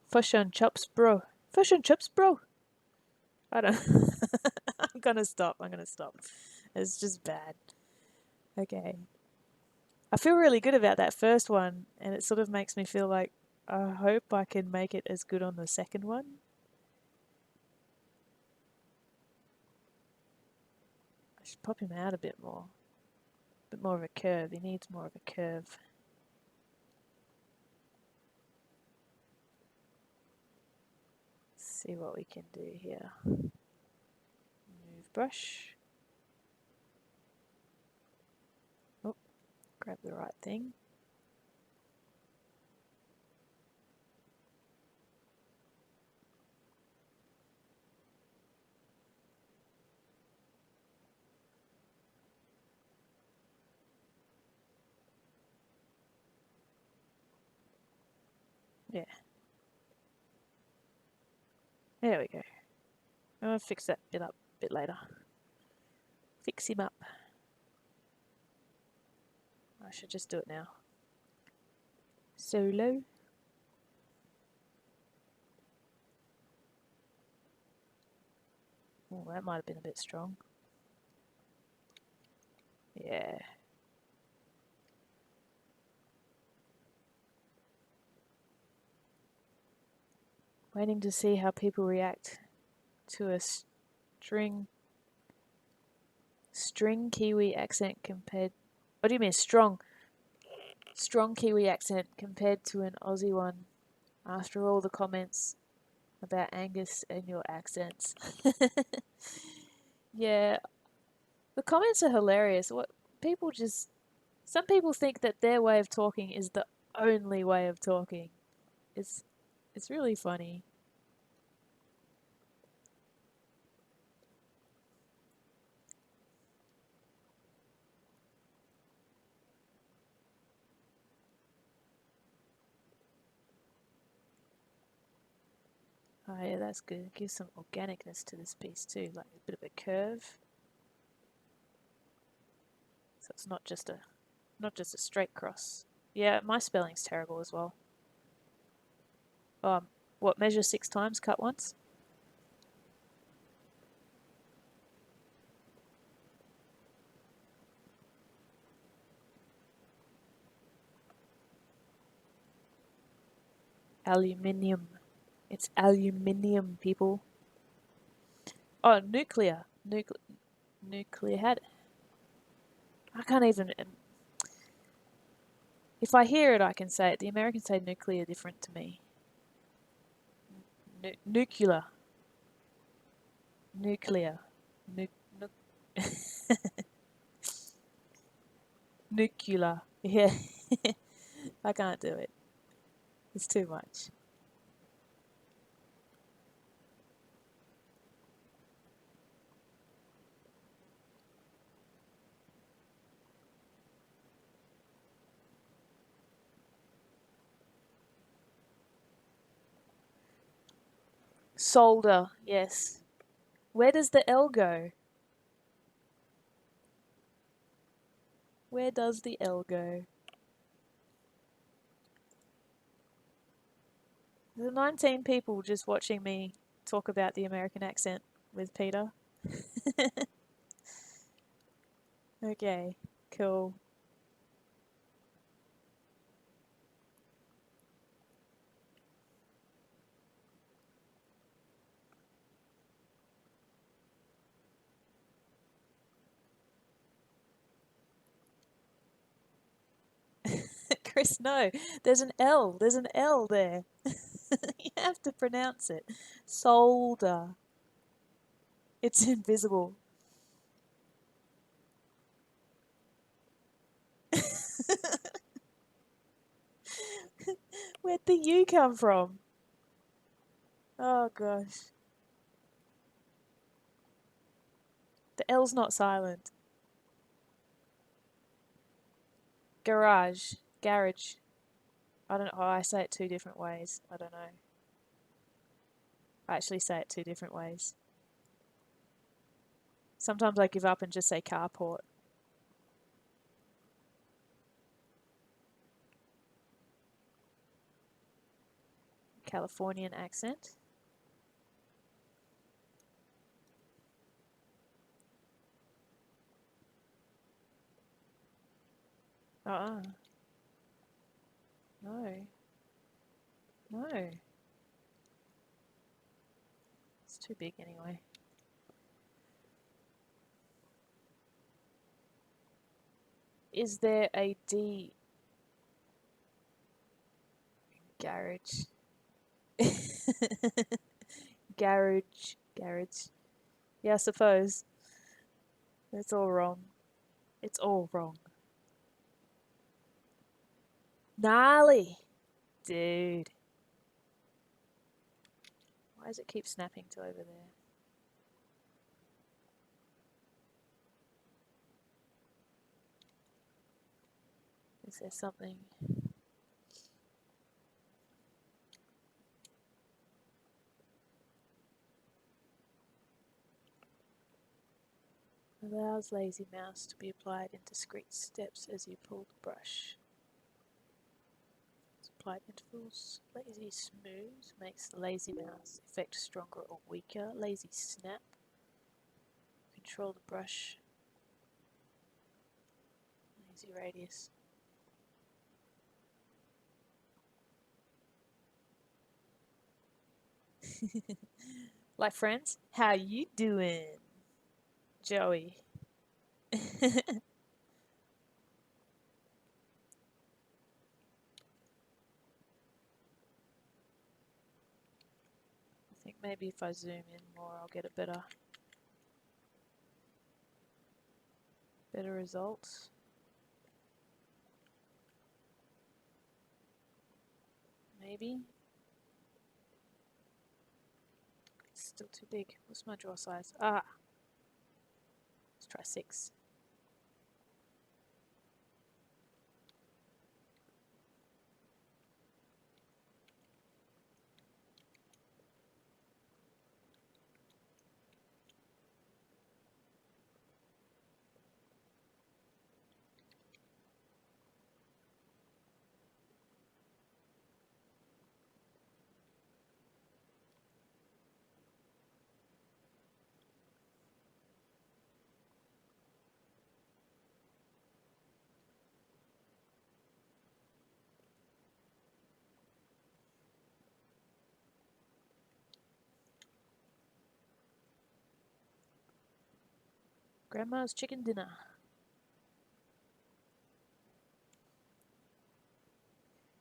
Fish and chops, bro. Fish and chips, bro. I don't. I'm gonna stop. I'm gonna stop. It's just bad. Okay. I feel really good about that first one, and it sort of makes me feel like I hope I can make it as good on the second one. I should pop him out a bit more. A bit more of a curve. He needs more of a curve. Let's see what we can do here. Move brush. Oh, grab the right thing. Yeah. There we go. I'll fix that bit up a bit later. Fix him up. I should just do it now. Solo. Oh, that might have been a bit strong. Yeah. Waiting to see how people react to a string Kiwi accent compared... What do you mean strong? Strong Kiwi accent compared to an Aussie one after all the comments about Angus and your accents. Yeah, the comments are hilarious. What people just... Some people think that their way of talking is the only way of talking. It's really funny. Oh yeah, that's good. It gives some organicness to this piece too, like a bit of a curve. So it's not just a straight cross. Yeah, my spelling's terrible as well. What, measure 6 times, cut once? Aluminium. It's aluminium, people. Oh, nuclear. Nuclear had. I can't even... If I hear it, I can say it. The Americans say nuclear different to me. Nuclear. Nuclear. Nuclear. Yeah. I can't do it. It's too much. Solder, yes. Where does the L go? Where does the L go? There's 19 people just watching me talk about the American accent with Peter. Okay, cool. Chris, no, there's an L. There's an L there. You have to pronounce it. Solder. It's invisible. Where'd the U come from? Oh gosh. The L's not silent. Garage. Garage. I don't know. I say it 2 different ways. I don't know. I actually say it 2 different ways. Sometimes I give up and just say carport. Californian accent. No. No. It's too big anyway. Is there a D? Garage. Garage. Yeah, I suppose. It's all wrong. It's all wrong. Gnarly. Dude. Why does it keep snapping to over there? Is there something? Allows lazy mouse to be applied in discrete steps as you pull the brush. Applied intervals. Lazy smooth makes the lazy mouse effect stronger or weaker. Lazy snap. Control the brush. Lazy radius. Like friends, how you doing, Joey? I think maybe if I zoom in more, I'll get a better results. Maybe. It's still too big. What's my draw size? Ah, let's try 6. Grandma's chicken dinner.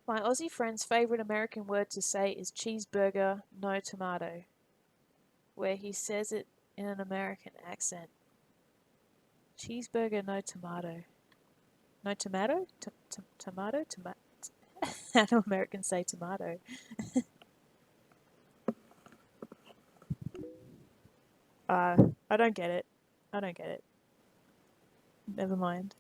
My Aussie friend's favourite American word to say is cheeseburger, no tomato, where he says it in an American accent. Cheeseburger, no tomato. No tomato? Tomato? Tomato? How do Americans say tomato? I don't get it. I don't get it. Never mind.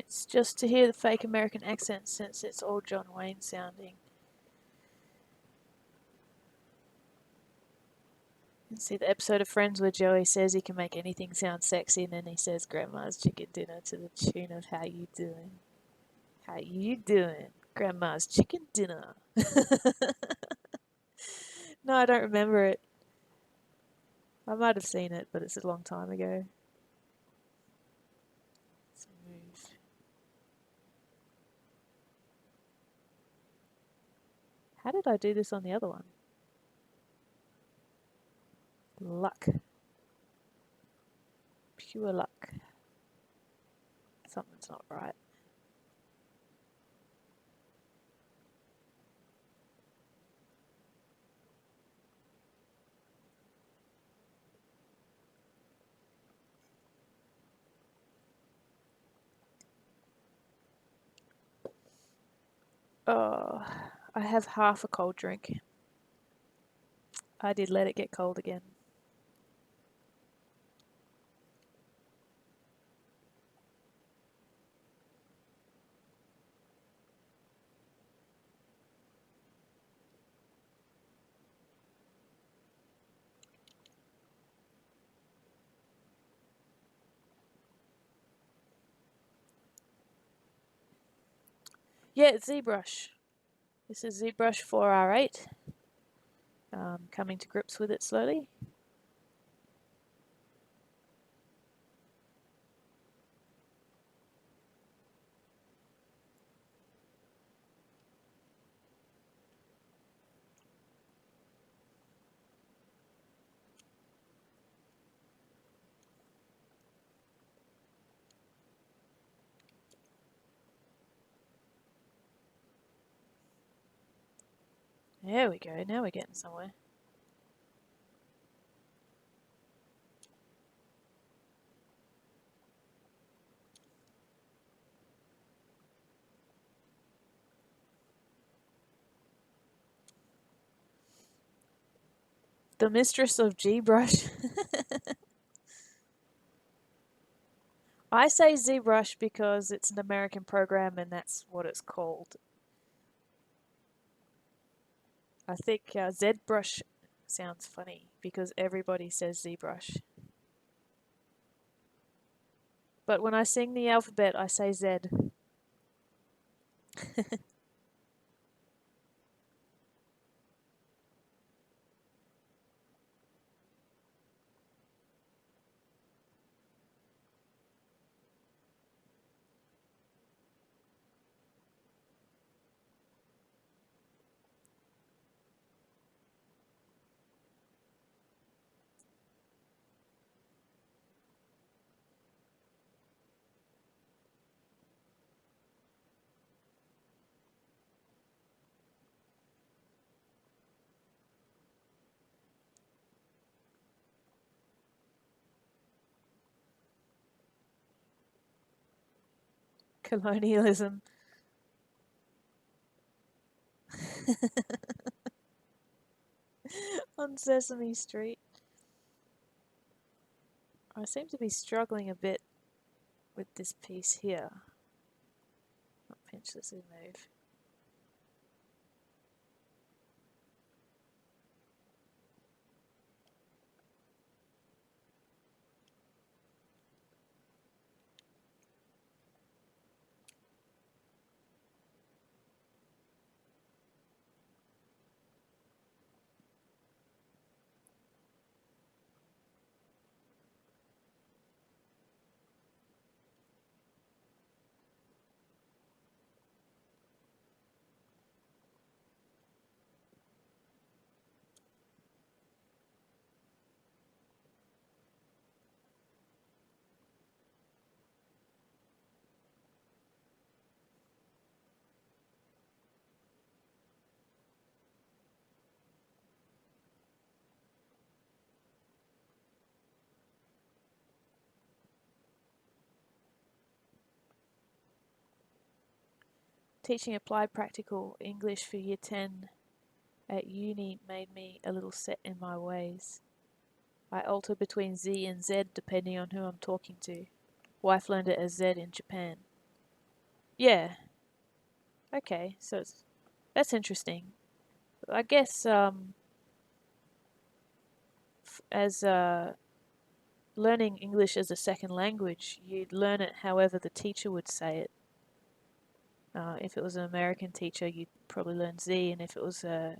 It's just to hear the fake American accent since it's all John Wayne sounding. You see the episode of Friends where Joey says he can make anything sound sexy and then he says Grandma's chicken dinner to the tune of how you doing? How you doing? Grandma's chicken dinner. No, I don't remember it. I might have seen it, but it's a long time ago. Let's move. How did I do this on the other one? Luck. Pure luck. Something's not right. Oh, I have half a cold drink. I did let it get cold again. Yeah, it's ZBrush. This is ZBrush 4R8. Coming to grips with it slowly. There we go. Now we're getting somewhere. The mistress of ZBrush. I say ZBrush because it's an American program and that's what it's called. I think ZBrush sounds funny because everybody says ZBrush. But when I sing the alphabet, I say Z. Colonialism. On Sesame Street. I seem to be struggling a bit with this piece here. I'll pinch this and move. Teaching applied practical English for Year 10 at uni made me a little set in my ways. I alter between Z and Z depending on who I'm talking to. Wife learned it as Z in Japan. Yeah. Okay, so that's interesting. I guess as learning English as a second language, you'd learn it however the teacher would say it. If it was an American teacher, you'd probably learn Z, and if it was a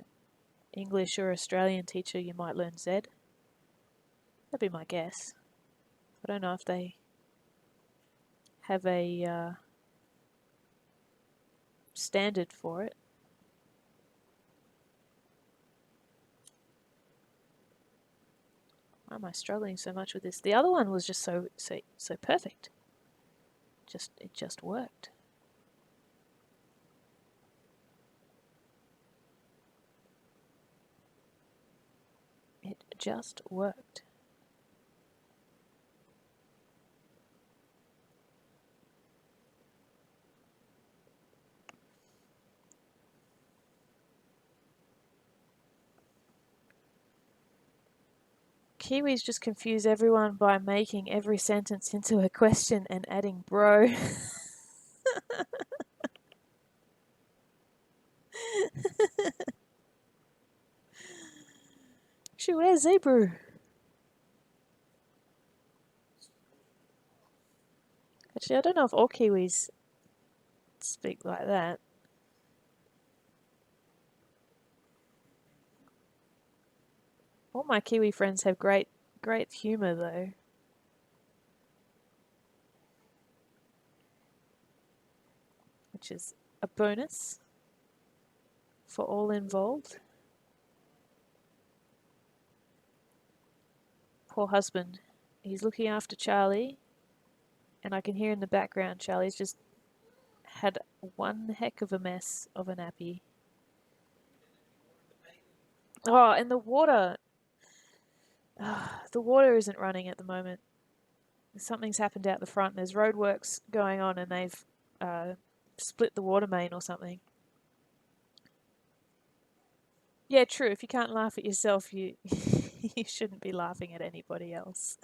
English or Australian teacher, you might learn Z. That'd be my guess. I don't know if they have a standard for it. Why am I struggling so much with this? The other one was just so perfect. It just worked. It just worked. Kiwis just confuse everyone by making every sentence into a question and adding bro. Actually, where's ZBrush? Actually, I don't know if all Kiwis speak like that. All my Kiwi friends have great humour though. Which is a bonus for all involved. Poor husband. He's looking after Charlie, and I can hear in the background Charlie's just had one heck of a mess of a nappy. Oh, and the water. The water isn't running at the moment. Something's happened out the front. There's roadworks going on and they've split the water main or something. Yeah, true. If you can't laugh at yourself, you you shouldn't be laughing at anybody else.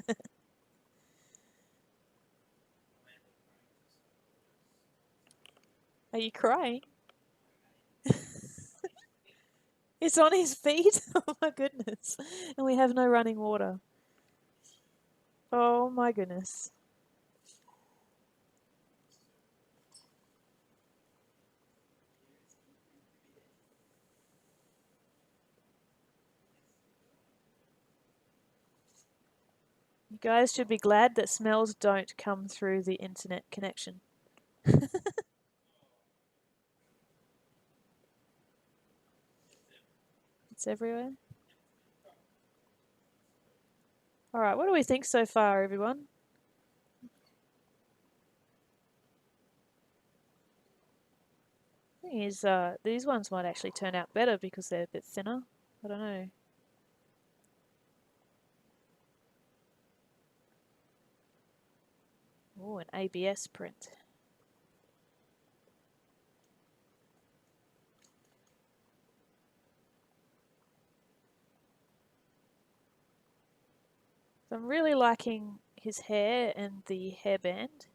Are you crying? It's on his feet? Oh my goodness. And we have no running water. Oh my goodness. You guys should be glad that smells don't come through the internet connection. It's everywhere. Alright, what do we think so far, everyone? Thing is, these ones might actually turn out better because they're a bit thinner. I don't know. Oh, an ABS print. So I'm really liking his hair and the hairband.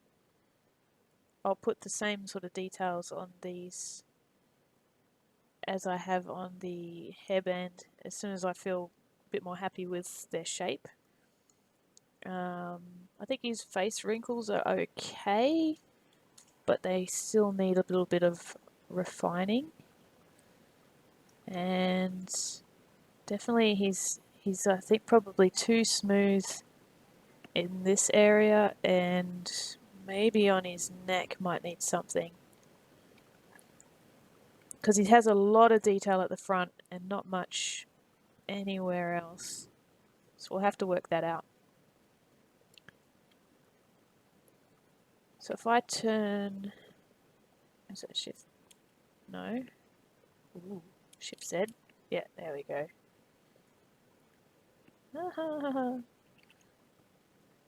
I'll put the same sort of details on these as I have on the hairband as soon as I feel a bit more happy with their shape. I think his face wrinkles are okay, but they still need a little bit of refining. And definitely he's I think probably too smooth in this area, and maybe on his neck might need something. Because he has a lot of detail at the front and not much anywhere else. So we'll have to work that out. So if I turn, is it shift? No. Ooh, shift Z. Yeah, there we go.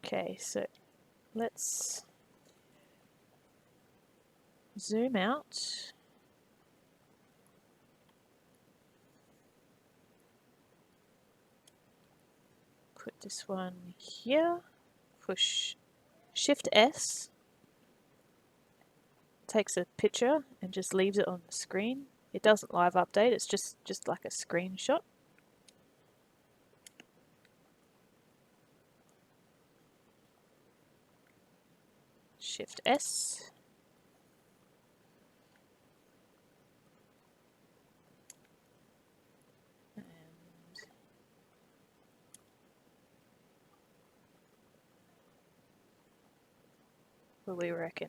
Okay, so let's zoom out. Put this one here. Push Shift S. Takes a picture and just leaves it on the screen. It doesn't live update, it's just like a screenshot. Shift S. And what do we reckon?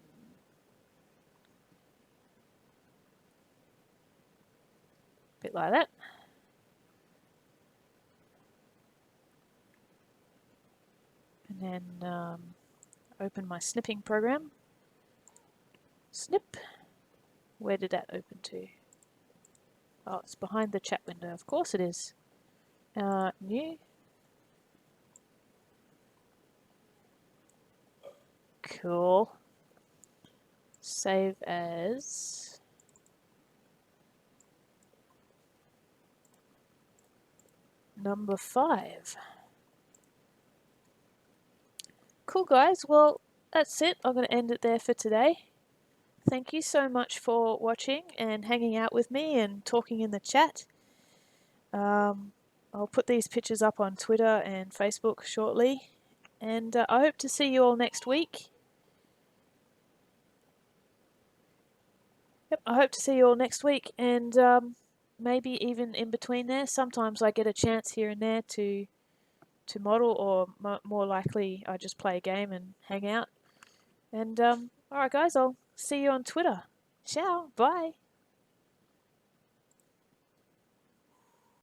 A bit like that. And then open my snipping program. Snip. Where did that open to? Oh, it's behind the chat window. Of course it is. New. Cool. Save as. Number 5. Cool, guys. Well, that's it. I'm going to end it there for today. Thank you so much for watching and hanging out with me and talking in the chat. I'll put these pictures up on Twitter and Facebook shortly. And I hope to see you all next week. Yep, I hope to see you all next week. And maybe even in between there. Sometimes I get a chance here and there to model, or more likely I just play a game and hang out. And alright guys, I'll see you on Twitter. Ciao, bye.